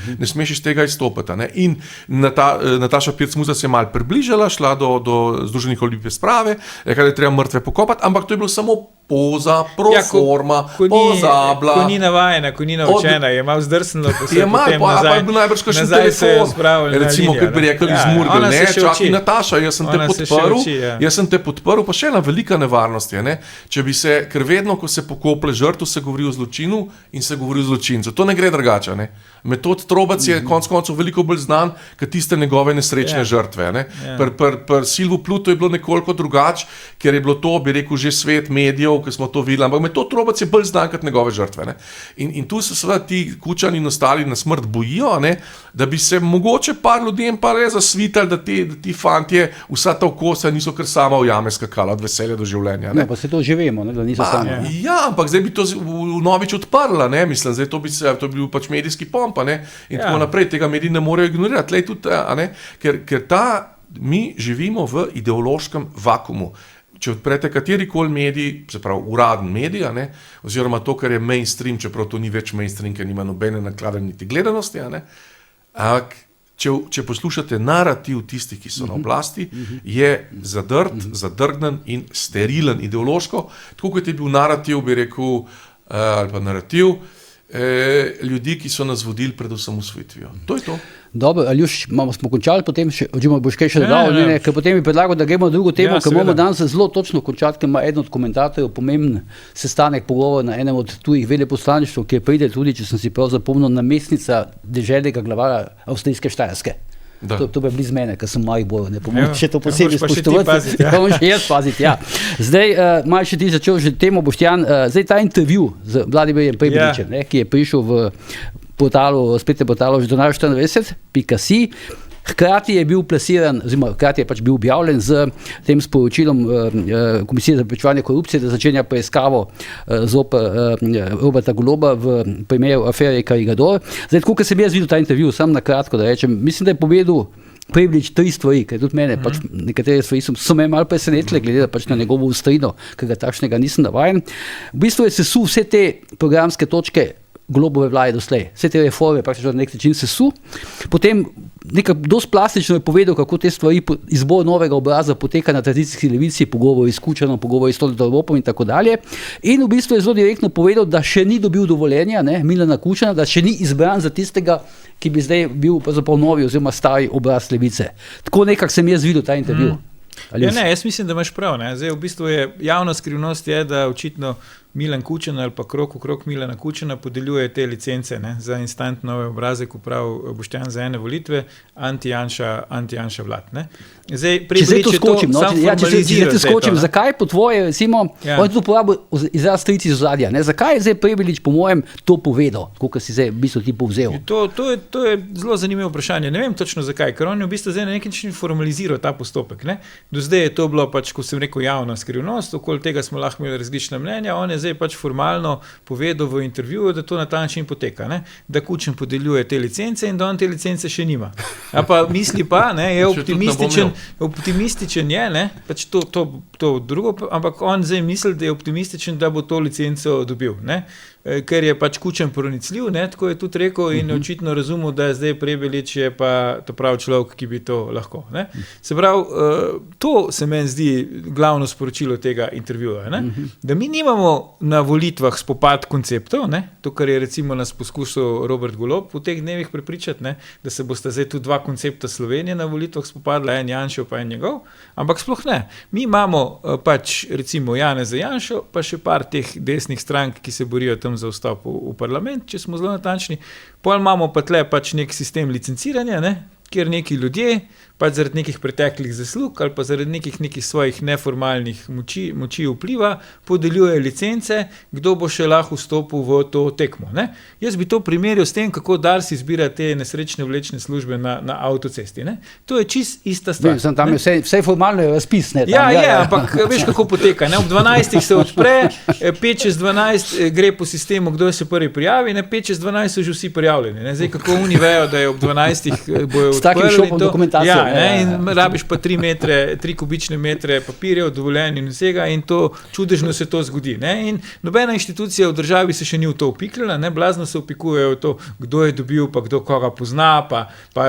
iz tega izstopati. Ne? In Nataša Pirc Musar se je malo približala, šla do Združenih olimpijskih sprave, rekla, da je treba mrtve pokopati, ampak to je bilo samo poza, proforma, pozabla. Ko ni navajena, ko ni naučena, je malo zdrsnilo, ko se Je je malo, potem pa nazaj, je bil najbrž kakšen nazaj se je telefon. spravil na Recimo, linijo, kot bi ne. rekli iz Ja, Murgel, ona se ne, še čakaj uči. Nataša, jaz sem te Ona se še podprl, uči, ja. jaz sem te podprl, pa še ena velika nevarnost je, ne, če bi se, ker vedno, ko se pokople žrtev, se govori o zločinu in se govori o zločincu. To ne gre drugače, ne. Metod Trobac je konec koncev veliko bolj znan, kot tiste njegove nesrečne žrtve, ne. Pri Silvu Pluto je bilo nekoliko drugače, ker je bilo to, bi rekel, že svet medijev, ki smo to videli, ampak Metod Trobac je bolj znan kot njegove žrtve, ne. In tu se seveda ti Kučani in ostali na smrt bojijo, ne, da bi se mogoče par ljudem pa res zasvitali, da ti fantje vsa ta okosa niso kar sama v jame skakala od veselja do življenja. Ne. Ne, pa se to že vemo, ne, da niso sami. Ja, ampak zdaj bi to vnovič odprla, ne, mislim, zdaj to bi bil pač medijski pompa, ne, in tako naprej, tega mediji ne morejo ignorirati, lej tudi, a ne, ker mi živimo v ideološkem vakuumu. Če odprete katerikoli medij, se pravi uraden medij, ne, oziroma to, kar je mainstream, čeprav to ni več mainstream, ker nima nobene naklade niti gledanosti, ne, ampak če poslušate narativ tistih, ki so na oblasti, je zadrgnen in sterilen ideološko, tako kot je bil narativ, bi rekel, ali pa narativ ljudi, ki so nas vodili pred osamosvojitvijo. To je to. Dobro, Aljuš, smo končali, potem še, oziroma boš kaj še dodal, ker potem bi predlagal, da gremo na drugo temo, ker moramo danes zelo točno končati, ker ima eden od komentatorjev pomemben sestanek, pogovor na enem od tujih veleposlaništv, ki pride tudi, če sem si prav zapomnil, namestnica deželnega glavarja avstrijske Štajerske. To bi blizu mene, ker sem Maribor, ne pomeni, če to posebej spoštovati. Moram še jaz paziti, ja. Zdaj, malo še ti začel že temo, Boštjan, zdaj ta intervju z Vladimirjem Prebiličem, ki je prišel v spletnem portalu Ždonar24.si, hkrati je bil plasiran, oziroma hkrati je pač bil objavljen z tem sporočilom Komisije za preprečevanje korupcije, da začenja preiskavo zoper Roberta Goloba v primeru afere Karigador. Zdaj, tako, ker sem jaz videl ta intervju, sam na kratko, da rečem, mislim, da je povedal Prebilič 3 stvari, ker tudi mene, pač nekatere stvari so me malo presenetile, glede pač na njegovo ostrino, ker ga takšnega nisem navajen. V bistvu je sesul vse te programske točke Golobove vlade doslej. Vse te reforme praktično na nek način sesu. Potem dosti plastično je povedal, kako te stvari, izbor novega obraza poteka na tradicijski levici, pogovori s Kučanom, pogovori s Todorovom in tako dalje. In v bistvu je zelo direktno povedal, da še ni dobil dovoljenja, Milana Kučana, da še ni izbran za tistega, ki bi zdaj bil pravzaprav novi oziroma stari obraz levice. Tako nekako sem jaz videl ta intervju. Ja, ne, jaz mislim, da imaš prav. Ne. Zdaj, v bistvu je javna skrivnost je, da očitno Milan Kučan ali pa krog Milana Kučana podeljuje te licence za instant nove obraze, ko pravi Boštjan za ene volitve, anti-Janša vlad. Ne. Zdaj, če to skočim, če te skočim, zakaj po tvoje, recimo, on je tudi uporabil izraz strici iz ozadja, zakaj je zdaj Prebilič po mojem to povedal, kot si zdaj v bistvu ti povzel? To je zelo zanimivo vprašanje, ne vem točno zakaj, ker on je v bistvu zdaj na neki način formaliziral ta postopek. Ne. Do zdaj je to bilo pač, ko sem rekel, javna skrivnost, okoli tega smo lahko imeli različna mnenja, on je zdaj zdaj pač formalno povedal v intervjuju, da to na ta način poteka, ne? Da Kučan podeljuje te licence in da on te licence še nima. A pa misli pa, ne, je optimističen je, ne, pač to drugo, ampak on zdaj misli, da je optimističen, da bo to licenco dobil, ne, ker je pač Kučan pronicljiv, ne, tako je tudi rekel in očitno razumel, da zdaj Prebilič je pa ta pravi človek, ki bi to lahko, ne. Se pravi, to se meni zdi glavno sporočilo tega intervjuja, ne, da mi nimamo na volitvah spopad konceptov, ne, to, kar je recimo nas poskušal Robert Golob v teh dnevih prepričati, ne, da se bosta zdaj tu dva koncepta Slovenije na volitvah spopadla, en Janšev pa en njegov, ampak sploh ne. Mi imamo pač recimo Janeza Janšo, pa še par teh desnih strank, ki se borijo tam za vstop v parlament, če smo zelo natančni. Pol imamo pa tle pač nek sistem licenciranja, ne, kjer neki ljudje pač zaradi nekih preteklih zaslug ali pa zaradi nekih svojih neformalnih moči vpliva podeljujejo licence, kdo bo še lahko vstopil v to tekmo, ne. Jaz bi to primerjal s tem, kako Dars izbira te nesrečne vlečne službe na avtocesti, ne. To je čist ista stvar. Tam je vse formalno razpis, ne. Ampak veš, kako poteka, ne. Ob 12 se odpre, 5 čez 12 gre po sistemu, kdo se prvi prijavi, ne, 5 čez 12 so že vsi prijavljeni, ne. Zdaj, kako oni vejo, da je ob 12 bojo s takim šopom dokumentacijo. In rabiš pa 3 kubične metre papirjev, dovoljenj in vsega in to čudežno se to zgodi, ne. In nobena inštitucija v državi se še ni v to upikljala, ne, blazno se upikujejo v to, kdo je dobil, pa kdo koga pozna, pa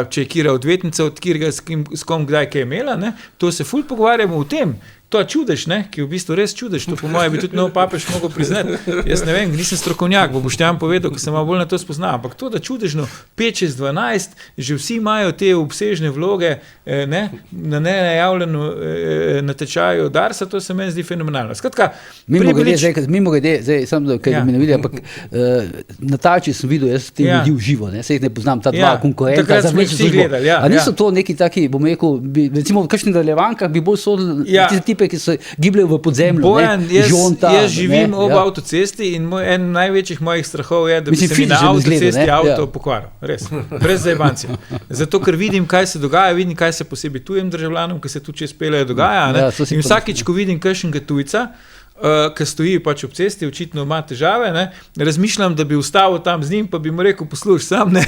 če je kira odvetnica, od kirega s kom kdaj kaj imela, ne, to se ful pogovarjamo o tem. To je čudež, ne, ki je v bistvu res čudež, to po moje bi tudi nov papež mogel priznati. Jaz ne vem, nisem strokovnjak, bo Boštjan povedal, ko sem malo bolj na to spoznal, ampak to, da čudežno 5 čez 12, že vsi imajo te obsežne vloge, ne, na nenajavljeno natečaju Darsa, to se meni zdi fenomenalno. Skratka, mimogrede, zdaj sem, kaj mi ne vidi, ampak na Tači sem videl, jaz te ljudi v živo, ne, se jih ne poznam, ta dva konkurenta. Takrat smo jih vsi gledali, A niso to neki taki, bom rekel, recimo v kakšnih nadaljevankah bi bolj sodili ki se gibljajo v podzemlju. Bojan, jaz živim ob avtocesti in en največjih mojih strahov je, da bi se mi na avtocesti avto pokvaril. Res, brez zajebancija. Zato, ker vidim, kaj se dogaja, vidim, kaj se posebej tujim državljanom, ki se tu čez peljejo dogaja, ne? In vsakič, ko vidim kakšnega tujca, ki stoji pač ob cesti, očitno ima težave, ne, razmišljam, da bi ustavil tam z njim, pa bi mu rekel, poslušaj, sam ne,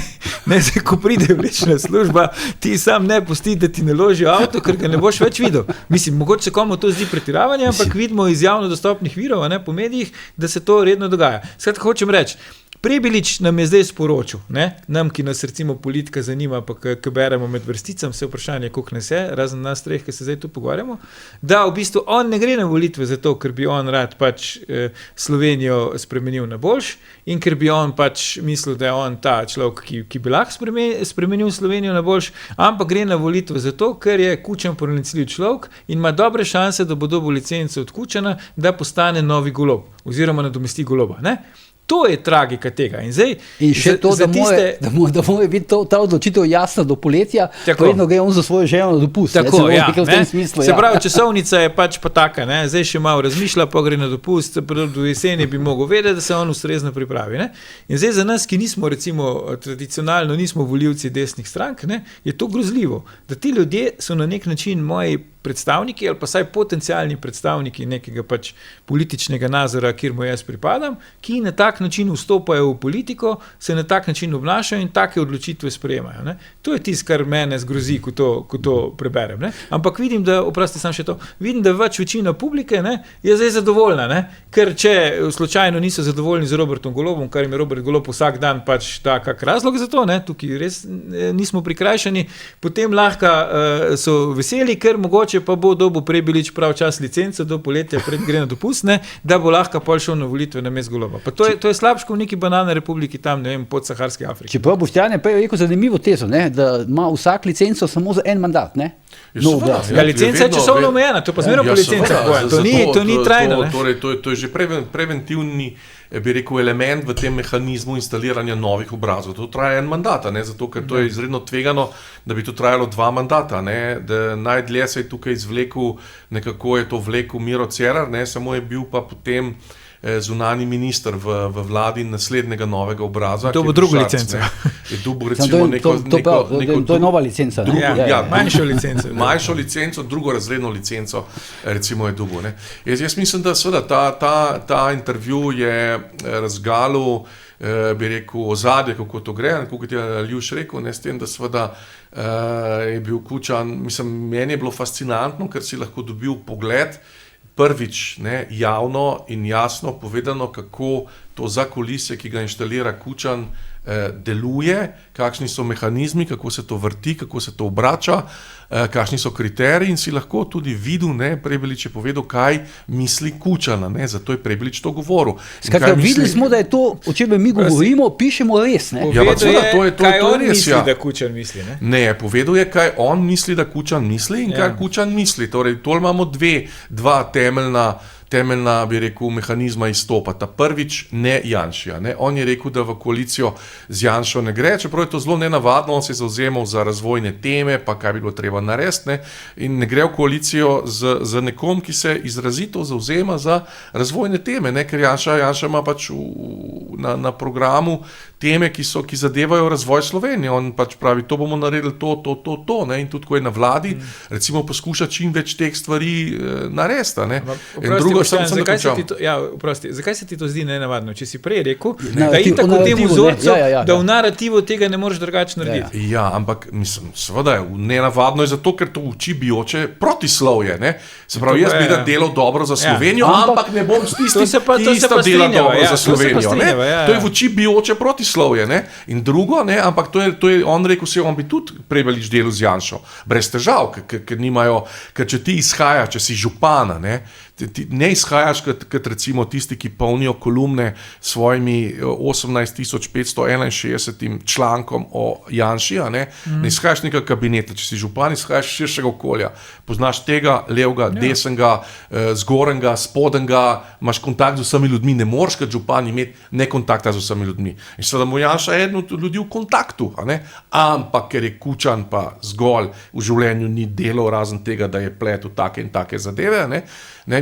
zdaj, ko pride vlečna služba, ti sam ne pusti, da ti naložijo avto, ker ga ne boš več videl. Mislim, mogoče se komu to zdi pretiravanje, ampak vidimo iz javno dostopnih virov, ne, po medijih, da se to redno dogaja. Skratka, hočem reči, Prebilič nam je zdaj sporočil, ne, nam, ki nas recimo politika zanima, pa ki beremo med vrsticami, vse vprašanje, koliko nas je, razen nas treh, ki se zdaj tu pogovarjamo, da v bistvu on ne gre na volitve zato, ker bi on rad pač Slovenijo spremenil na boljš in ker bi on pač mislil, da je on ta človek, ki bi lahko spremenil Slovenijo na boljš, ampak gre na volitve zato, ker je Kučan pronicljiv človek in ima dobre šanse, da bo dobil licenco od Kučana, da postane novi Golob oziroma nadomesti Goloba, ne. To je tragika tega. In še to, da mora biti ta odločitev jasna do poletja, vedno gre on za svojo ženo na dopust. Tako, v tem smislu, se pravi, časovnica je pač pa taka, ne? Zdaj še malo razmišlja, pa gre na dopust, do jeseni bi mogel vedeti, da se on ustrezno pripravi. Ne? In zdaj za nas, ki nismo recimo tradicionalno, nismo volivci desnih strank, ne? Je to grozljivo, da ti ljudje so na nek način moji predstavniki ali pa saj potencialni predstavniki nekega pač političnega nazora, kjer mu jaz pripadam, ki na tak način vstopajo v politiko, se na tak način obnašajo in take odločitve sprejemajo. Ne? To je tisto, kar mene zgrozi, ko to preberem. Ne? Ampak vidim, da, oprosti sam še to, vidim, da večina publike, ne, je zdaj zadovoljna, ne? Ker če slučajno niso zadovoljni z Robertom Golobom, kar jim je Robert Golob vsak dan pač ta kak razlog za to, ne? Tukaj res nismo prikrajšani, potem lahko so veseli, ker mogoče pa bo dobil Prebilič prav čas licenco do poletja, pred gre na dopust, ne, da bo lahko pol šel na volitve na mest Goloba. Pa to je slabško v neki banane republiki tam, ne vem, pod Saharski Afriki. Čeprav Boštjan je rekel zanimivo tezo, ne, da ima vsak licenco samo za en mandat, ne? Licenca je časovno omejena, to pa zmerno po licencah. To ni trajno. To je že preventivni, bi rekel, element v tem mehanizmu instaliranja novih obrazov. To traja en mandat, ne, zato ker to je izredno tvegano, da bi to trajalo 2 mandata, ne, da najdlje se je tukaj izvlekel, nekako je to vlekel Miro Cerar, ne, samo je bil pa potem zunanji minister v vladi naslednjega novega obraza. To bo druga licenca. To je nova licenca. Manjšo licenco. Manjšo licenco, drugorazredno licenco, recimo je dobil. Jaz mislim, da seveda ta intervju je razgalil, bi rekel, ozadje, kako to gre, kot je Aljuš rekel, s tem, da seveda je bil Kučan, mislim, meni je bilo fascinantno, ker si lahko dobil pogled, prvič javno in jasno povedano, kako to zakulisje, ki ga inštalira Kučan, deluje, kakšni so mehanizmi, kako se to vrti, kako se to obrača, kakšni so kriteriji in si lahko tudi videl, Prebilič je povedal, kaj misli Kučana, zato je Prebilič to govoril. Skratka, videli smo, da je to, o čem mi govorimo, pišemo res. Kaj on misli, da Kučan misli? Ne, povedal je, kaj on misli, da Kučan misli in kaj Kučan misli. Torej, tole imamo dva temeljna, bi rekel, mehanizma izstopata. Prvič, ne Janšija. On je rekel, da v koalicijo z Janšo ne gre, čeprav je to zelo nenavadno, on se je zavzemal za razvojne teme, pa kaj bi bilo treba narediti, in ne gre v koalicijo z nekom, ki se izrazito zavzema za razvojne teme, ker Janša ima pač na programu teme, ki zadevajo razvoj Slovenije. On pač pravi, to bomo naredili, to, in tudi, ko je na vladi, recimo poskuša čim več teh stvari narediti. Zakaj se ti to zdi nenavadno? Če si prej rekel, da je tako v tem vzorcu, da v narativu tega ne moreš drugače narediti. Ja, ampak mislim, seveda je nenavadno je zato, ker to uči bijoče protislovje. Se pravi, jaz bi da delal dobro za Slovenijo, ampak ne bom s tistim, ki isto dela dobro za Slovenijo. To je v uči bijoče protislovje. In drugo, ampak to je on rekel, on bi tudi Prebilič delal z Janšo. Brez težav, ker če ti izhajaš, če si župana, ne izhajaš kot recimo tisti, ki polnijo kolumne svojimi 18.561 člankom o Janši, ne izhajaš nekega kabineta, če si župan, izhajaš širšega okolja, poznaš tega, levega, desnega, zgornjega, spodnjega, imaš kontakt z vsemi ljudmi, ne moreš kot župan imeti nekontakta z vsemi ljudmi. In seveda mu Janša je eden od ljudi v kontaktu, ampak ker je Kučan pa zgolj v življenju ni delal razen tega, da je pletel take in take zadeve,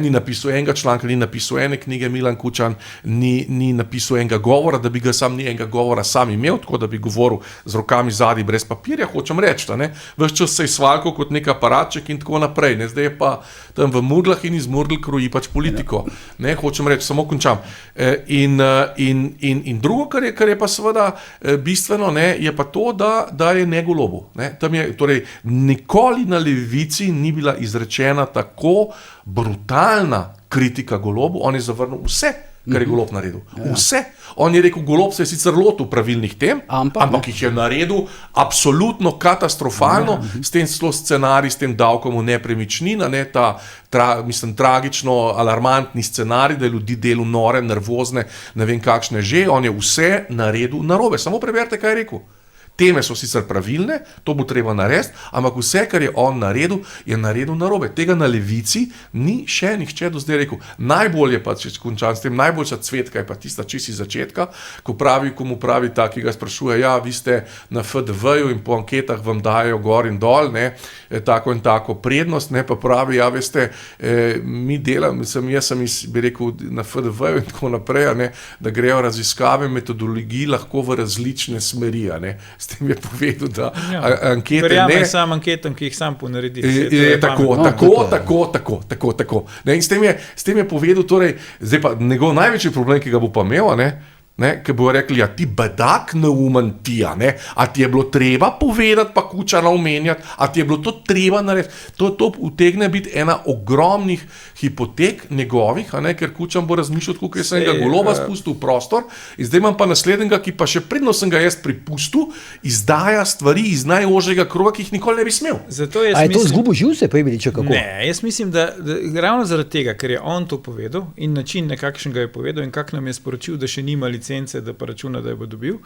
ni napisal enega članka, ni napisal ene knjige Milan Kučan, ni napisal enega govora, da bi ga ni enega govora sam imel, tako da bi govoril z rokami zadaj brez papirja, hočem reči, ves čas se je svalkal kot nek aparatček in tako naprej, zdaj je pa tam v murglah in iz murgl kroji pač politiko, hočem reči, samo končam. In drugo, kar je pa seveda bistveno, je pa to, da je ne Golobu. Tam je, torej, nikoli na levici ni bila izrečena tako brutalna kritika Golobu, on je zavrnil vse, kar je Golob naredil. Vse. On je rekel, Golob se je sicer lotil pravilnih tem, ampak jih je naredil absolutno katastrofalno, s tem scenarij, s tem davkom v nepremičnina, mislim, tragično, alarmantni scenarij, da je ljudi delal nore, nervozne, ne vem kakšne že, on je vse naredil narobe. Samo preberite, kaj je rekel. Teme so sicer pravilne, to bo treba narediti, ampak vse, kar je on naredil, je naredil narobe. Tega na levici ni še nihče do zdaj rekel. Najbolje pa, če končam s tem, najboljša cvetka je pa tista čisti začetka, ko mu pravi ta, ki ga sprašuje, vi ste na FDV-ju in po anketah vam dajo gor in dol, tako in tako prednost, pa pravi, veste, mi delam, jaz sem bi rekel na FDV-ju in tako naprej, da grejo raziskave metodologiji lahko v različne smeri, S tem je povedal, da ankete verjamem sam anketom, ki jih sam ponaredi. Tako. In s tem je povedal, torej, zdaj pa njegov največji problem, ki ga bo pa imel, ki bo rekli, ti bedak neumen ti, a ti je bilo treba povedati, pa Kučana omenjati, a ti je bilo to treba narediti. To utegne biti ena ogromnih hipotek njegovih, ker Kučan bo razmišljal, kako sem ga Goloba spustil v prostor, in zdaj imam pa naslednjega, ki pa še predno sem ga jaz pripustil, izdaja stvari iz najožjega kroga, ki jih nikoli ne bi smel. A je to zgubo živce, Prebilič, kako? Ne, jaz mislim, da ravno zaradi tega, ker je on to povedal in način, nekakšen ga je povedal in kak nam je sporočil, da še nima licence, da pa računa, da jo bo dobil,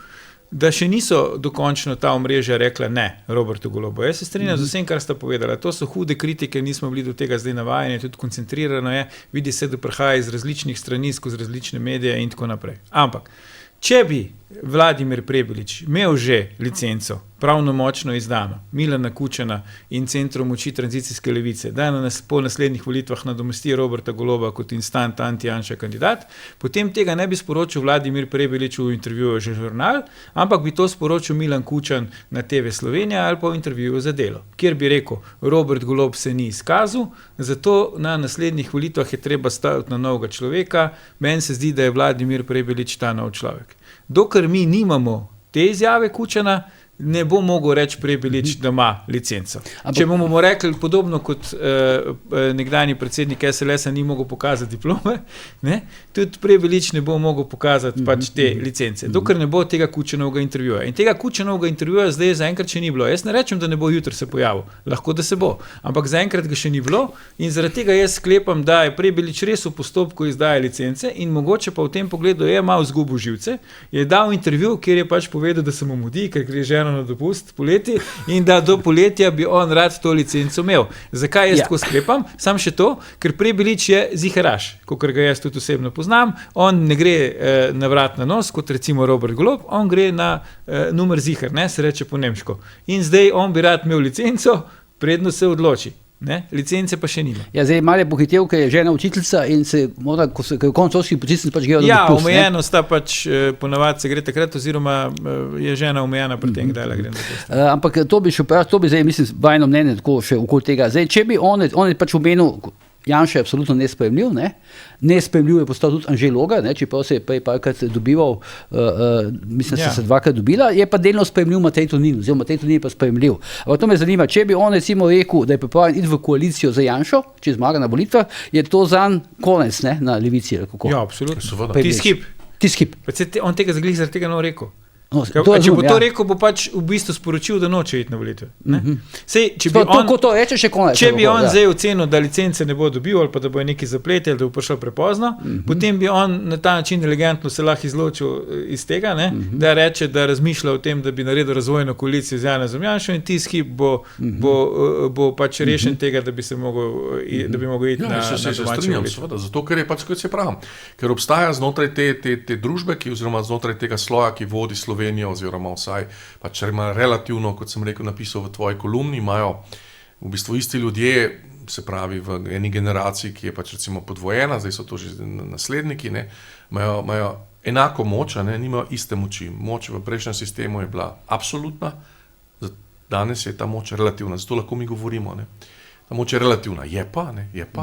da še niso dokončno ta omrežja rekla ne Robertu Golobu. Jaz se strinjam z vsem, kar sta povedala. To so hude kritike, nismo bili do tega zdaj navajeni, tudi koncentrirano je, vidi se, da prihaja iz različnih strani, skozi različne medije in tako naprej. Ampak, če bi Vladimir Prebilič imel že licenco, pravnomočno izdano, Milana Kučana in Centru moči tranzicijske levice, da po naslednjih volitvah nadomesti Roberta Goloba kot instant anti-Janša kandidat, potem tega ne bi sporočil Vladimir Prebilič v intervjuju za žurnal, ampak bi to sporočil Milan Kučan na TV Slovenija ali pa v intervjuju za Delo, kjer bi rekel, Robert Golob se ni izkazal, zato na naslednjih volitvah je treba staviti na novega človeka, meni se zdi, da je Vladimir Prebilič ta nov človek. Dokler mi nimamo te izjave Kučana, ne bo mogel reči Prebilič, da ima licenco. Če bomo rekli podobno kot nekdanji predsednik SLS-a ni mogel pokazati diplome, ne, tudi Prebilič ne bo mogel pokazati pač te licence, dokler ne bo tega Kučanovega intervjuja. In tega Kučanovega intervjuja zdaj zaenkrat še ni bilo. Jaz ne rečem, da ne bo jutri se pojavil, lahko da se bo, ampak zaenkrat ga še ni bilo in zaradi tega jaz sklepam, da je Prebilič res v postopku izdaje licence in mogoče pa v tem pogledu je malo izgubil živce, je dal intervju, kjer je pač povedal, da se mu mudi, ker gre že na dopust poleti in da do poletja bi on rad to licenco imel. Zakaj jaz tako sklepam? Sam še to, ker Prebilič je ziharaš, kakor ga jaz tudi osebno poznam, on ne gre na vrat na nos, kot recimo Robert Golob, on gre na numer zihar, ne, se reče po nemško. In zdaj on bi rad imel licenco, predno se odloči. Ne? Licence pa še nima. Ja, zdaj malo je pohitev, ker je žena učiteljica in se mora, ko je končovski počitnic, pač gre na dopust. Omejeno sta pač, ponavadi se gre takrat, oziroma je žena omejena pri tem, kdaj gre na dopust. Ampak to bi zdaj, mislim, vajno mnenje tako še okoli tega. Zdaj, če bi on je pač omenil, Janša je absolutno nesprejemljiv, nesprejemljiv je postal tudi Anže Logar, čeprav se je prej parkrat dobival, mislim, da se dvakrat dobila, je pa delno sprejemljiv Matej Tonin, oziroma Matej Tonin je pa sprejemljiv. Ampak to me zanima, če bi on recimo rekel, da je pripravljen iti v koalicijo za Janšo, če zmaga na volitvah, je to zanj konec, ne, na levici. Ja, absolutno. Tiskip. On tega zaradi tega ne rekel. Če bo to rekel, bo pač v bistvu sporočil, da noče iti na volitve. Če bi on zdaj ocenil, da licence ne bo dobil ali pa da bo nekaj zapletel ali da bo prišel prepozno, potem bi on na ta način elegantno se lahko izločil iz tega, da reče, da razmišlja o tem, da bi naredil razvojno koalicijo z Janezom Janšo in Tiskip bo pač rešen tega, da bi mogel iti na domače volitve. Zato, ker je pač, kot se pravi, ker obstaja znotraj te družbe, oziroma znotraj tega sloja, ki vodi Slovenijo, oziroma vsaj, pač relativno, kot sem rekel, napisal v tvoji kolumni, imajo v bistvu isti ljudje, se pravi v eni generaciji, ki je pač recimo podvojena, zdaj so to že nasledniki, imajo enako moč, nimajo iste moči. Moč v prejšnjem sistemu je bila absolutna, danes je ta moč relativna, zato lahko mi govorimo, ta moč je relativna, je pa,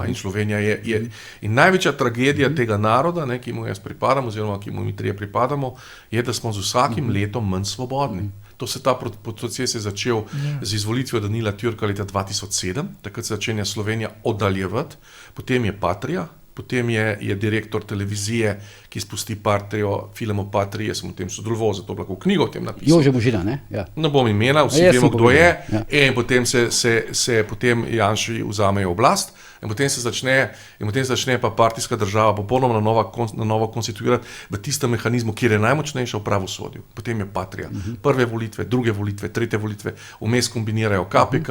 in Slovenija je in največja tragedija tega naroda, ki mu jaz pripadam, oziroma ki mu mi trije pripadamo, je, da smo z vsakim letom manj svobodni. Ta proces je začel z izvolitvijo Danila Türka leta 2007, takrat se začenja Slovenija oddaljevati, potem je Patria, potem je direktor televizije, ki spusti Patrijo, film o Patriji, jaz sem v tem sodeloval, zato lahko knjigo o tem napisal. Jože Možina, ne? Ja. Ne bom imena, vsi vemo, kdo je, in potem se potem Janši vzamejo oblast, in potem se začne pa partijska država popolnoma na novo konstituirati v tistem mehanizmu, kjer je najmočnejša v pravosodju. Potem je Patrija. Prve volitve, druge volitve, tretje volitve, vmes kombinirajo KPK,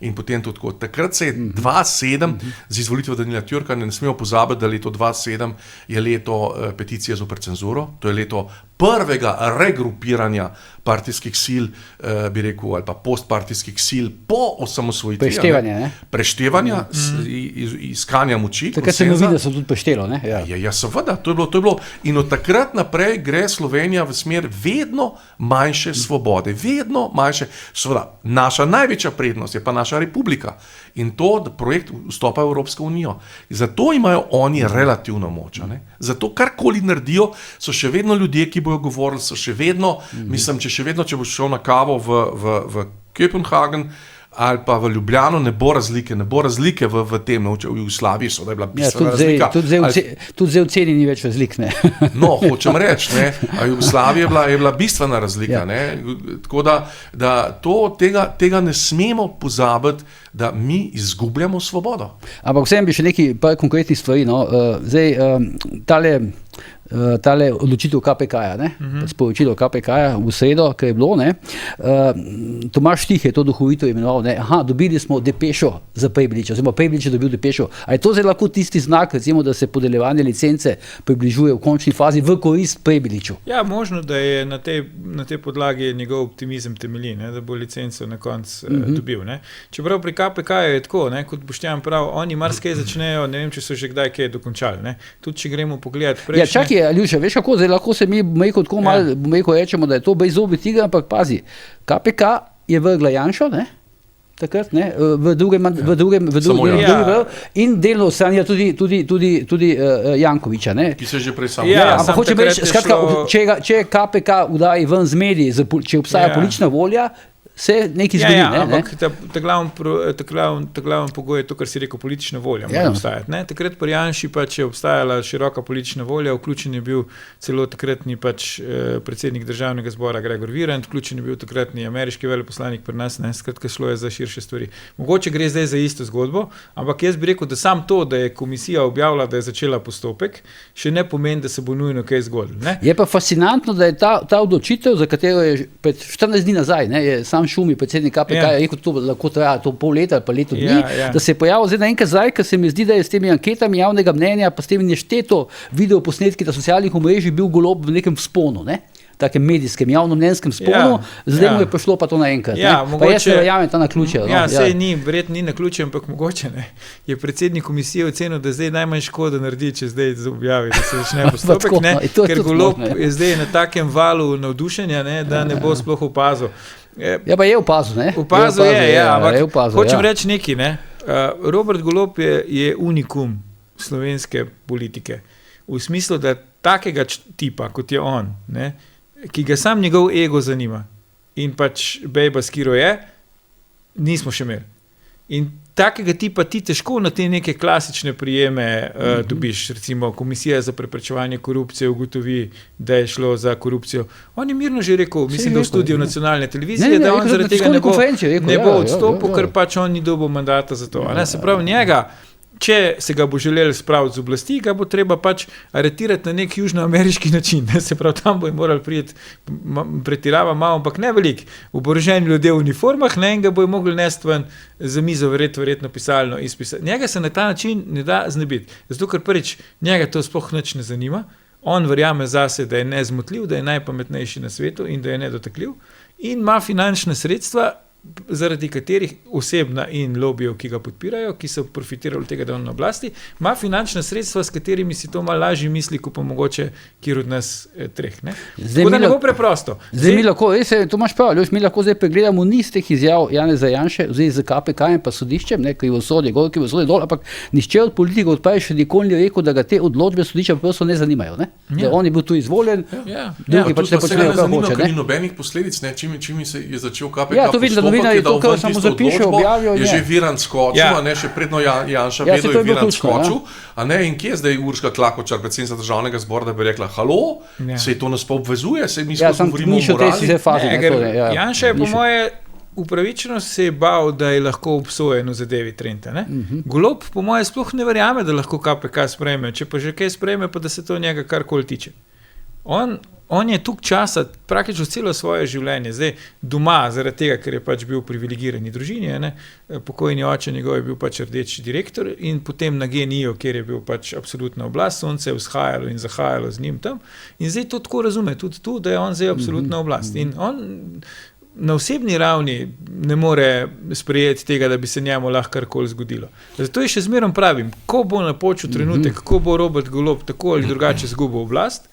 in potem tudi tako. Takrat se je 2007 z izvolitvijo Danila Türka, ne smemo pozabiti, da leto 2007 je leto peticije zoper cenzuro, to je leto prvega regrupiranja partijskih sil, bi rekel, ali pa postpartijskih sil po osamosvojitvi. Preštevanja, iskanja moči. Takrat se novine so tudi preštelo, ne? Ja, seveda, to je bilo. In od takrat naprej gre Slovenija v smer vedno manjše svobode, vedno manjše. Seveda, naša največja prednost je pa naša republika. In to, da projekt vstopa v Evropsko unijo. Zato imajo oni relativno moč. Zato karkoli naredijo, so še vedno ljudje, ki bojo govorili, so še vedno, mislim, če boš šel na kavo v Kopenhagen ali pa v Ljubljano, ne bo razlike v tem, v Jugoslaviji so, da je bila bistvena razlika. Tudi zdaj v ceni ni več razlik, ne? No, hočem reči, a Jugoslavija je bila bistvena razlika, tako da tega ne smemo pozabiti, da mi izgubljamo svobodo. Ampak vsem bi še nekaj konkretnih stvari, zdaj, tale tale odločitev KPK-ja, sporočilo KPK-ja v sredo, ki je bilo, Tomaž Štih je to duhovito imenoval, dobili smo depešo za Prebiliča, oziroma Prebilič je dobil depešo. A je to zdaj lahko tisti znak, recimo, da se podeljevanje licence približuje v končni fazi v korist Prebiliču? Ja, možno, da je na tej podlagi njegov optimizem temelji, da bo licenco na koncu dobil. Čeprav pri KPK je tako, kot Boštjan prav, oni marsikaj začnejo, ne vem, če so že kdaj kaj dokončali. Tudi, če gremo pogledati prejšnje. Ja, čakaj, Aljuša, veš kako, zdaj lahko se mi tako malo rečemo, da je to brez zobi tigra, ampak pazi, KPK je vrgla Janšo, takrat, v drugem in delno stranja tudi Jankoviča. Ki se že prej samo. Ampak hočem reči, če KPK udaji ven z mediji, če obstaja politična volja, se nekaj zgodi. Ampak ta glaven pogoj je to, kar si rekel, politična volja mora obstajati. Takrat pri Janši je obstajala široka politična volja, vključen je bil celo takratni predsednik državnega zbora Gregor Virant, vključen je bil takratni ameriški veleposlanik pri nas, skratka šlo je za širše stvari. Mogoče gre zdaj za isto zgodbo, ampak jaz bi rekel, da sam to, da je komisija objavila, da je začela postopek, še ne pomeni, da se bo nujno kaj zgodilo. Je pa fascinantno, da je ta odločitev, za katero je pred 14 dni nazaj, je sam Šumi, predsednik KPK, je rekel, da to lahko traja pol leta ali pa leto dni, da se je pojavil zdaj naenkrat zdaj, ker se mi zdi, da je s temi anketami javnega mnenja, pa s temi nešteto videoposnetki na socialnih omrežjih bil Golob v nekem vzponu, takem medijskem, javnomnenjskem sponu, zdaj mu je prišlo pa to naenkrat. Pa jaz ne verjamem ta naključje. Sej ni, verjetno ni naključje, ampak mogoče je predsednik komisije ocenil, da zdaj najmanj škoda naredi, če zdaj objavi, da se začne postopek, ker Golob je zdaj na takem valu navdušenja, da ne bo sploh opazil. Ja, pa je opazil, Opazil je, ampak hočem reči nekaj, Robert Golob je unikum slovenske politike. V smislu, da takega tipa, kot je on, ki ga sam njegov ego zanima in bejba skiro je, nismo še imeli. In takega tipa ti težko na te neke klasične prijeme dobiš, recimo Komisija za preprečevanje korupcije ugotovi, da je šlo za korupcijo. On je mirno že rekel, mislim, da v studiu nacionalne televizije, da on zaradi tega ne bo odstopil, ker on ni dobil mandata za to. Se pravi, njega, če se ga bo želeli spraviti z oblasti, ga bo treba aretirati na nek južnoameriški način. Se pravi, tam bo morali priti, pretirava malo, ampak ne veliko, oboroženi ljudje v uniformah, in ga bo mogli nesti ven za mizo, verjetno pisalno izpisati. Njega se na ta način ne da znebiti. Zato, ker prvič, njega to sploh nič ne zanima. On verjame zase, da je nezmotljiv, da je najpametnejši na svetu in da je nedotakljiv. In ima finančna sredstva, zaradi katerih osebna in lobijev, ki ga podpirajo, ki so profitirali od tega, da on na oblasti, ima finančna sredstva, s katerimi si to malo lažje misli, kot pa mogoče kjer od nas treh. Tako da ne bo preprosto. Zdaj mi lahko, to imaš prav, mi lahko zdaj pregledamo niz teh izjav Janeza Janše, zdaj z KPK in pa sodiščem, krivosodje gor, krivosodje dol, ampak nihče od politikov še nikoli ni rekel, da ga te odločbe sodišča prosto ne zanimajo. Da on je bil tu izvoljen, drugi pač ne počnejo, kar hoče. Ni nobenih posledic, čim je začel KPK novinarji to, kar samo zapiše, objavijo. Je že Virant skočil, še predno Janša vedel je Virant skočil. In kje je zdaj Urška Klakočar, predsednica državnega zbora, da bi rekla, halo, se to nas pa obvezuje, se mi govorimo o morali. Janša je po moje upravičeno se je bal, da je lahko obsojen v zadevi Trenta. Golob po moje sploh ne verjame, da lahko KPK sprejme, če pa že kaj sprejme, pa da se to njega karkoli tiče. On je toliko časa, praktično celo svoje življenje, zdaj doma, zaradi tega, ker je bil v privilegirani družini, pokojni oče njegov je bil rdeči direktor in potem na GNI-ju, kjer je bil absolutna oblast, sonce je vzhajalo in zahajalo z njim tam in zdaj to tako razume, tudi tu, da je on zdaj absolutna oblast. In on na osebni ravni ne more sprejeti tega, da bi se njemu lahko karkoli zgodilo. Zato je še zmerom pravim, ko bo napočil trenutek, ko bo Robert Golob tako ali drugače izgubil oblast,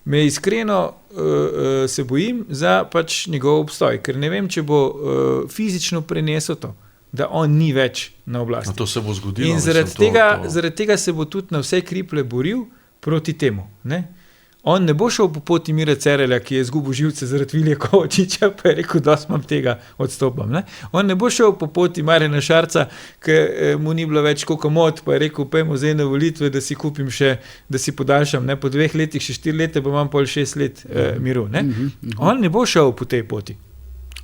me iskreno se bojim za njegov obstoj, ker ne vem, če bo fizično prenesel to, da on ni več na oblasti. To se bo zgodilo. In zaradi tega se bo tudi na vse kriple boril proti temu. On ne bo šel po poti Mira Cerelja, ki je izgubil živce zaradi Vilija Kovačiča, pa je rekel, da smam tega odstopam. On ne bo šel po poti Marjana Šarca, ki mu ni bilo več koliko mod, pa je rekel, pojmo zdaj na volitve, da si kupim še, da si podaljšam, po 2 letih, še 4 leta, pa imam pol 6 let miru. On ne bo šel po tej poti.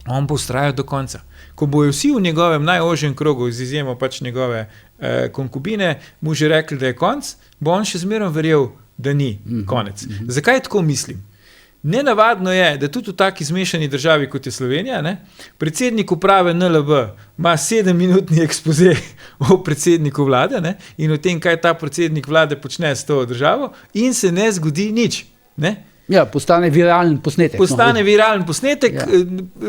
On bo vztrajal do konca. Ko bojo vsi v njegovem najožjem krogu, z izjemo njegove konkubine, mu že rekli, da je konc, bo on še zmerom verjel, da ni, konec. Zakaj tako mislim? Nenavadno je, da tudi v taki zmešani državi, kot je Slovenija, predsednik uprave NLB ima 7-minutni ekspoze o predsedniku vlade in o tem, kaj ta predsednik vlade počne s to državo in se ne zgodi nič. Ja, postane viralen posnetek. Viralen posnetek,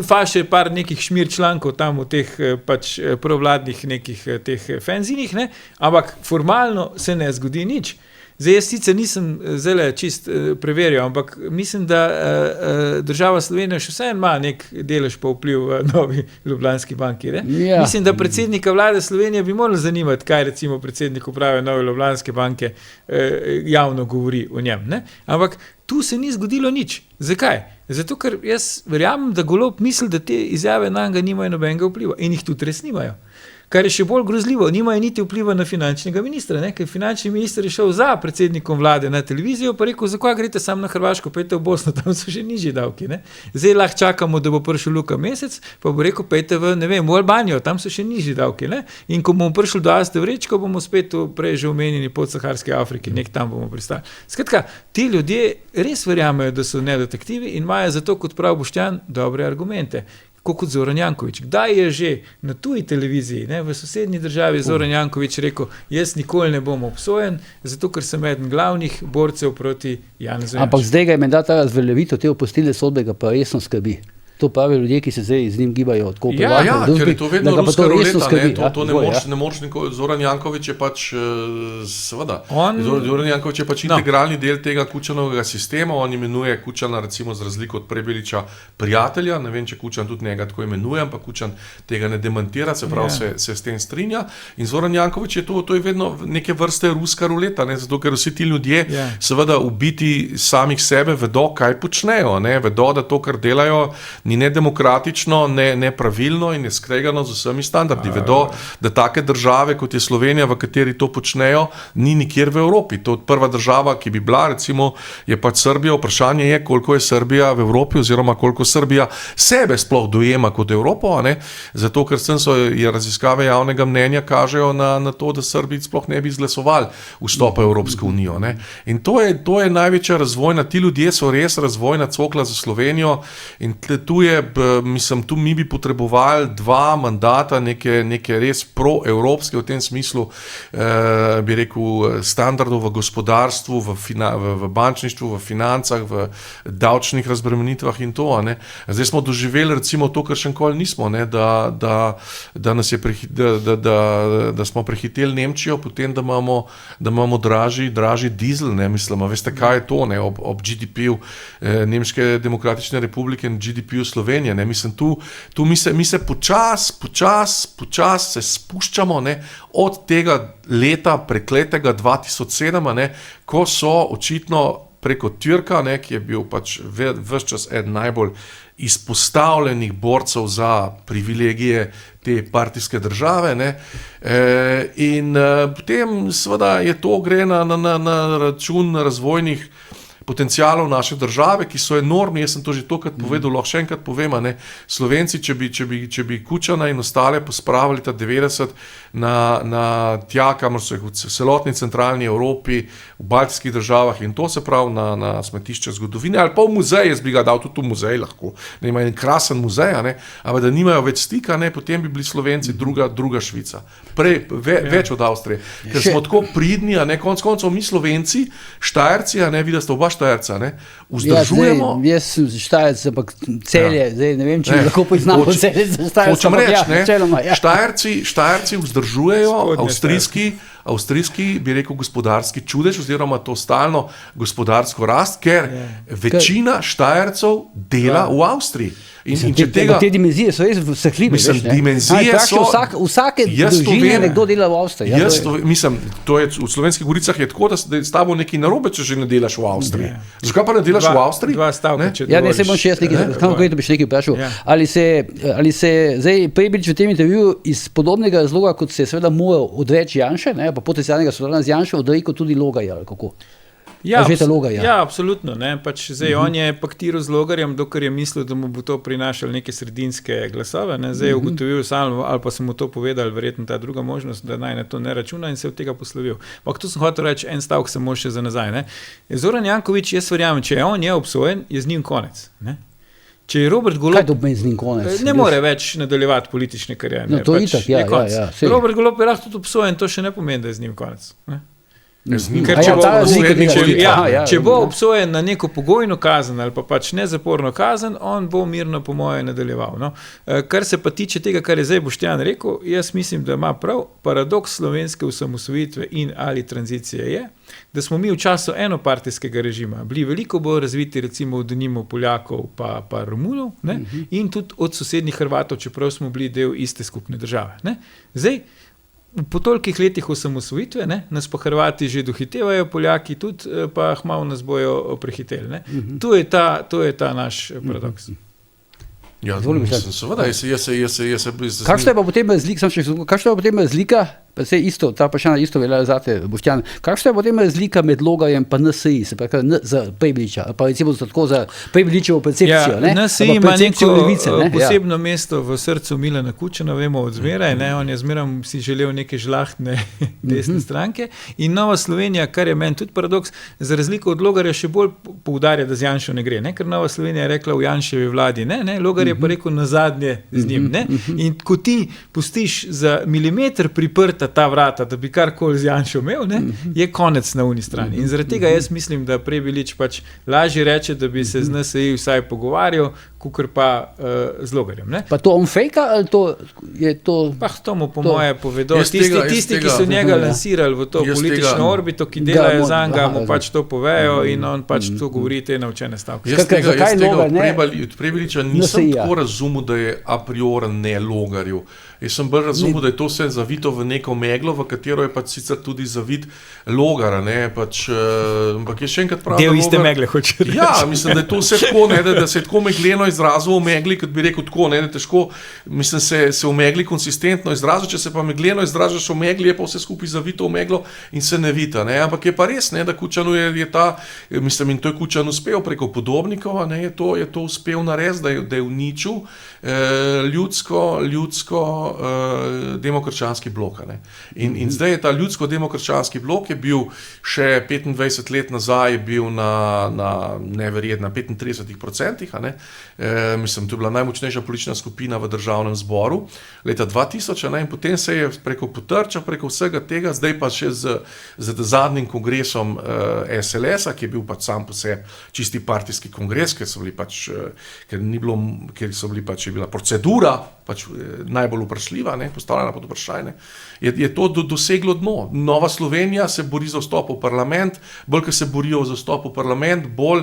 faše par nekih šmir člankov tam v teh pač provladnih nekih teh fanzinih, ampak formalno se ne zgodi nič. Zdaj, jaz sicer nisem zdaj čist preveril, ampak mislim, da država Slovenija še vseeno ima nek delež pa vpliv v Novi Ljubljanski banki. Ja. Mislim, da predsednika vlade Slovenije bi moralo zanimati, kaj recimo predsednik uprave Nove Ljubljanske banke javno govori o njem. Ampak tu se ni zgodilo nič. Zakaj? Zato, ker jaz verjamem, da Golob misli, da te izjave nanj nimajo nobenega vpliva in jih tudi res nimajo. Kar je še bolj grozljivo, nimajo niti vpliva na finančnega ministra, ker finančni minister je šel za predsednikom vlade na televizijo, pa rekel, zakaj greste sam na Hrvaško, pejte v Bosno, tam so že nižji davki. Zdaj lahko čakamo, da bo prišel Luka Mesec, pa bo rekel, pejte v Albanijo, tam so še nižji davki. In ko bomo prišli do Aste Vrečko, bomo spet prej že omenjeni podsaharske Afrike, nek tam bomo pristali. Skratka, ti ljudje res verjamejo, da so nedetektivi in imajo zato, kot prav Boštjan, dobre argumente. Kot Zoran Janković. Kdaj je že na tuji televiziji, v sosednji državi Zoran Janković rekel, jaz nikoli ne bom obsojen, zato ker sem eden glavnih borcev proti Janezu Janši. Ampak zdaj ga je menda ta razveljavitev te opustile sodbe, ga pa resno skrbi. To pravi ljudje, ki se zdaj z njim gibajo tako privatno. Ja, ker je to vedno ruska ruleta. To ne moč Zoran Janković je pač seveda. Zoran Janković je pač integralni del tega Kučanovega sistema. On imenuje Kučana recimo z razliko od Prebiliča prijatelja. Ne vem, če Kučan tudi njega tako imenuje, ampak Kučan tega ne demantira, se pravi se s tem strinja. In Zoran Janković je to je vedno neke vrste ruska ruleta, zato ker vsi ti ljudje seveda ubiti samih sebe vedo, kaj počnejo. Vedo, da to, kar delajo, ni nedemokratično, nepravilno in je skregano z vsemi standardi. Vedo, da take države, kot je Slovenija, v kateri to počnejo, ni nikjer v Evropi. To je prva država, ki bi bila, recimo, je pač Srbija. Vprašanje je, koliko je Srbija v Evropi oziroma koliko Srbija sebe sploh dojema kot Evropo, zato ker raziskave javnega mnenja kažejo na to, da Srbiji sploh ne bi izglasovali vstopa v Evropsko unijo. In to je največja razvojna, ti ljudje so res razvojna cokla za Slovenijo in tu mi bi potrebovali 2 mandata, neke res proevropske v tem smislu, bi rekel, standardov v gospodarstvu, v bančništvu, v financah, v davčnih razbremenitvah in to. Zdaj smo doživeli recimo to, kar še nikoli nismo, da smo prehiteli Nemčijo, potem da imamo dražji dizel, mislim, veste, kaj je to, ob GDP-ju Nemške demokratične republike in GDP-ju Slovenije. Mislim, tu mi se počas se spuščamo od tega leta prekletega 2007, ko so očitno preko Türka, ki je bil pač ves čas eden najbolj izpostavljenih borcev za privilegije te partijske države. In potem seveda je to gre na račun razvojnih potencialov naše države, ki so enormni. Jaz sem to že tokrat povedal, lahko še enkrat povem, Slovenci, če bi Kučana in ostale pospravili ta 90 na tja, kamor so jih v celotni centralni Evropi, v baltskih državah in to se pravi na smetišče zgodovine, ali pa v muzej, jaz bi ga dal tudi v muzej lahko, da ima en krasen muzej, ampak da nimajo več stika, potem bi bili Slovenci druga Švica. Več od Avstrije. Ker smo tako pridni, konec koncev mi Slovenci, Štajerci, vidi, da sta oba Štajerca, vzdržujemo. Jaz sem Štajerc, ampak Celje, zdaj ne vem, če lahko poznamo Celje za Štajerca. Hočem reči, Štajerci vzdržujejo avstrijski, bi rekel, gospodarski čudež oziroma to stalno gospodarsko rast, ker večina Štajercev dela v Avstriji. In če te dimenzije so res vsehljive. Dimenzije so... Vsake družine nekdo dela v Avstriji. V Slovenskih goricah je tako, da s tabo nekaj narobe, če že ne delaš v Avstriji. Zakaj pa ne delaš v Avstriji? Dva stavka, če ja, ne, se bom še jaz nekaj, bi še nekaj vprašal. Ali se zdaj Prebilič v tem intervjuju iz podobnega razloga, kot se je seveda moral odreči Janše, pa potencialnega sodelovanja z Janšo, odrekel tudi Logarja, ali kako? Ja, Logarja. Ja, absolutno. Pač zdaj, on je paktiral z Logarjem, dokler je mislil, da mu bo to prinašalo neke sredinske glasove. Ne? Zdaj je ugotovil sam, ali pa so mu to povedali, verjetno ta druga možnost, da naj na to ne računa in se od tega poslovil. Ampak tu sem hotel reči en stavek samo še za nazaj. Ne? Zoran Janković, jaz verjamem, če on je obsojen, je z njim konec. Ne? Če je Robert Golob... Kaj to pomeni z njim konec? Ne more več nadaljevati politične kariere. No, to pač itak, ja. Robert Golob je lahko tudi obsojen, to še ne pomeni, da je z njim konec. Ne? Ker če bo obsojen na neko pogojno kazen ali pa pač nezaporno kazen, on bo mirno po moje nadaljeval. No? Kar se pa tiče tega, kar je zdaj Boštjan rekel, jaz mislim, da ima prav. Paradoks slovenske osamosvojitve in ali tranzicije je, da smo mi v času enopartijskega režima bili veliko bolj razviti, recimo od denimo Poljakov pa Romunov, ne? In tudi od sosednjih Hrvatov, čeprav smo bili del iste skupne države. Ne? Zdaj, po tolikih letih osamosvojitve, nas pa Hrvati že dohitevajo, Poljaki tudi, pa hmav nas bojo prehiteli. Ne? To je ta naš paradoks. Ja, seveda, kakšna je pa potem razlika, pa se isto, ta vprašanja isto velja zate, Boštjan, kakšna je potem razlika med Logarjem pa NSI, se pravi za Prebiliča, pa recimo tako za Prebiličevo percepcijo, ne? NSI ima neko posebno mesto v srcu Milana Kučana, vemo od zmeraj, ne? On je zmeraj si želel neke žlahtne desne stranke in Nova Slovenija, kar je meni tudi paradoks, za razliko od Logarja še bolj poudarja, da z Janšo ne gre, ne? Ker Nova Slovenija je rekla v Janševi vladi, ne? Logar je pa rekel nazadnje z njim, ne? In ko ti pustiš za milimeter priprta ta vrata, da bi karkoli z Janšo imel, ne, je konec na uni strani. In zaradi tega jaz mislim, da Prebilič pač lažje reče, da bi se z NSI vsaj pogovarjal, kakor pa z Logarjem. Ne. Pa to on fejka, ali to je to... Pa to mu po moje povedo. Tisti, ki so njega lansirali v to politično orbito, ki delajo za njega, mu pač to povejo in on pač to govori te naučene stavke. Jaz tega od Prebiliča nisem tako razumel, da je a priori ne Logarju. Jaz sem bolj razumel, da je to vse zavito v neko meglo, v katero je pač sicer tudi zavit Logara, ne, pač, ampak je še enkrat prav. Del iste megle, hoče reči. Ja, mislim, da je to vse tako, ne, da se je tako megleno izrazil v megli, kot bi rekel tako, ne, da težko, mislim, se v megli konsistentno izrazil, če se pa megleno izražaš v megli, je pa vse skupaj zavito v meglo in se ne vita, ne, ampak je pa res, ne, da Kučanu je ta, mislim, in to je Kučan uspel preko Podobnikova, ne, je to uspel narediti, da je uničil ljudsko demokratčanski blok. Ne. In zdaj je ta ljudsko-demokratčanski blok je bil še 25 let nazaj je bil na neverjetno 35%, ne. Mislim, to je bila najmočnejša politična skupina v državnem zboru leta 2000, ne, in potem se je preko Potrča, preko vsega tega, zdaj pa še z zadnjim kongresom SLS-a, ki je bil pač sam po sebi čisti partijski kongres, ker so bili pač, je bila procedura pač najbolj vprašljiva, ne, postavljena pod vprašanje, je to doseglo dno. Nova Slovenija se bori za vstop v parlament, bolj, ko se borijo za vstop v parlament, bolj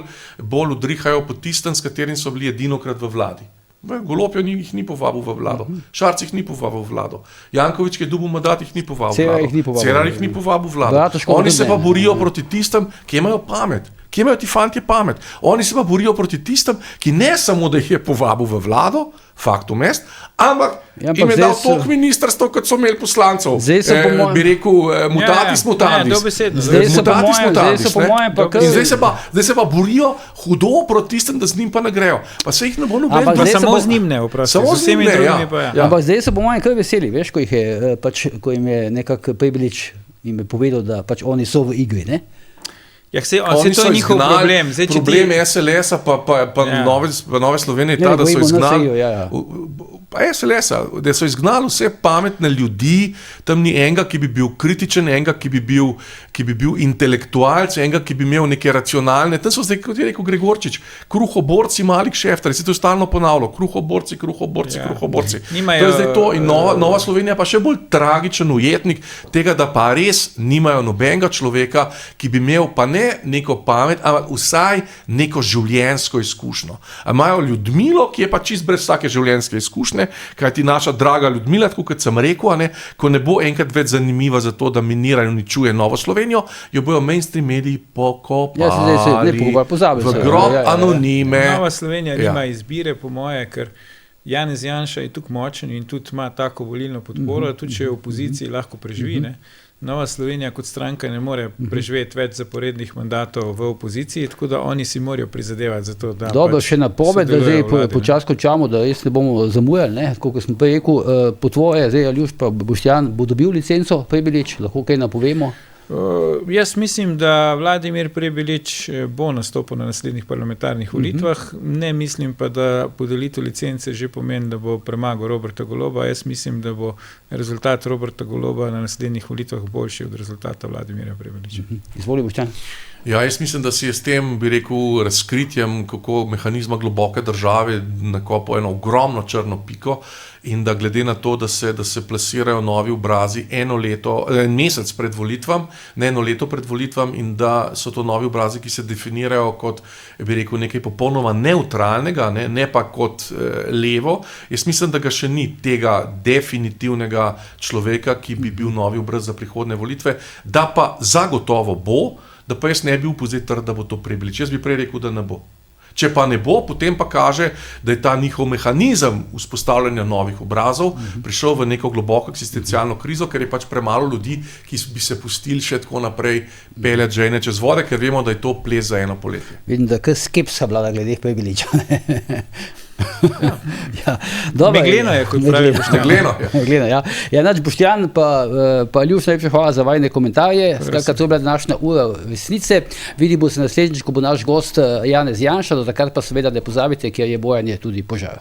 udrihajo po tistem, s katerim so bili edinokrat v vladi. Golob jih ni povabil v vlado, Šarc jih ni povabil v vlado, Janković, ki je dobil mandat, jih ni povabil v vlado, Cerar jih ni povabil v vlado. Oni se pa borijo proti tistem, ki imajo pamet. Kje imajo ti fantje pamet? Oni se pa borijo proti tistem, ki ne samo, da jih je povabil v vlado, faktum est, ampak jim je dal toliko ministrstv, kot so imeli poslancev. Bi rekel, mutatis mutandis. Zdaj se pa borijo hudo proti tistem, da z njim pa ne grejo. Pa se jih ne bo noben. Samo z njim ne, samo z vsemi drugimi pa ja. Ampak zdaj so po mojem kar veseli, veš, ko jim je nekako Prebilič jim je povedal, da pač oni so v igri, ne? Ja, to je njihov problem. Zdaj, problem SLS-a pa Nove Slovenije je ta, da so izgnali SLS-a, da so izgnali vse pametne ljudi, tam ni enega, ki bi bil kritičen, enega, ki bi bil intelektualc, enega, ki bi imel neke racionalne, tam so zdaj, kot je rekel Gregorčič, kruhoborci malih šeftarji, se to je stalno ponavljalo, kruhoborci. To je zdaj to in Nova Slovenija pa še bolj tragičen ujetnik tega, da pa res nimajo nobenega človeka, ki bi imel pa ne neko pamet, ampak vsaj neko življenjsko izkušnjo. Imajo Ljudmilo, ki je pa čist brez vsake življenjske izkušnje, kajti naša draga Ljudmila, tako kot sem rekel, ne, ko ne bo enkrat več zanimiva za to, da minira in uničuje Novo Slovenijo, jo bojo mainstream mediji pokopali v grob anonime. Nova Slovenija nima izbire, po moje, ker Janez Janša je tukaj močen in tudi ima tako volilno podporo, tudi če je v opoziciji lahko preživi, ne. Nova Slovenija kot stranka ne more preživeti več zaporednih mandatov v opoziciji, tako da oni si morajo prizadevati za to, da Dobro, še napoved, da zdaj počas končamo, da res ne bomo zamujali, ne, kot smo prej rekel, po tvoje, zdaj Aljuš pa Boštjan bo dobil licenco Prebilič, lahko kaj napovemo? Jaz mislim, da Vladimir Prebilič bo nastopil na naslednjih parlamentarnih volitvah, ne mislim pa, da podelitev licence že pomeni, da bo premagal Roberta Goloba. Jaz mislim, da bo rezultat Roberta Goloba na naslednjih volitvah boljši od rezultata Vladimira Prebiliča. Izvoli, Boštjan. Ja, jaz mislim, da si je s tem, bi rekel, razkritjem, kako mehanizma globoke države nakopal eno ogromno črno piko in da glede na to, da se plasirajo novi obrazi en mesec pred volitvam, ne eno leto pred volitvam in da so to novi obrazi, ki se definirajo kot, bi rekel, nekaj popolnoma neutralnega, ne pa kot levo. Jaz mislim, da ga še ni tega definitivnega človeka, ki bi bil novi obraz za prihodne volitve, da pa zagotovo bo, da pa jaz ne bi upal trd, da bo to Prebilič. Jaz bi prej rekel, da ne bo. Če pa ne bo, potem pa kaže, da je ta njihov mehanizem vzpostavljanja novih obrazov prišel v neko globoko eksistencialno krizo, ker je pač premalo ljudi, ki bi se pustili še tako naprej peljati žene čez vode, ker vemo, da je to ples za eno poletje. Vidim, da kar skepsa vlada glede Prebiliča. Megleno je, kot pravi Boštjan. Megleno, ja. Ja, nač Boštjan, pa Aljuš, najlepša hvala za vajne komentarje. Skratka, to je bila današnja ura resnice. Vidimo se naslednjič, ko bo naš gost Janez Janša, do takrat pa seveda ne pozabite, ker je bojanje tudi požar.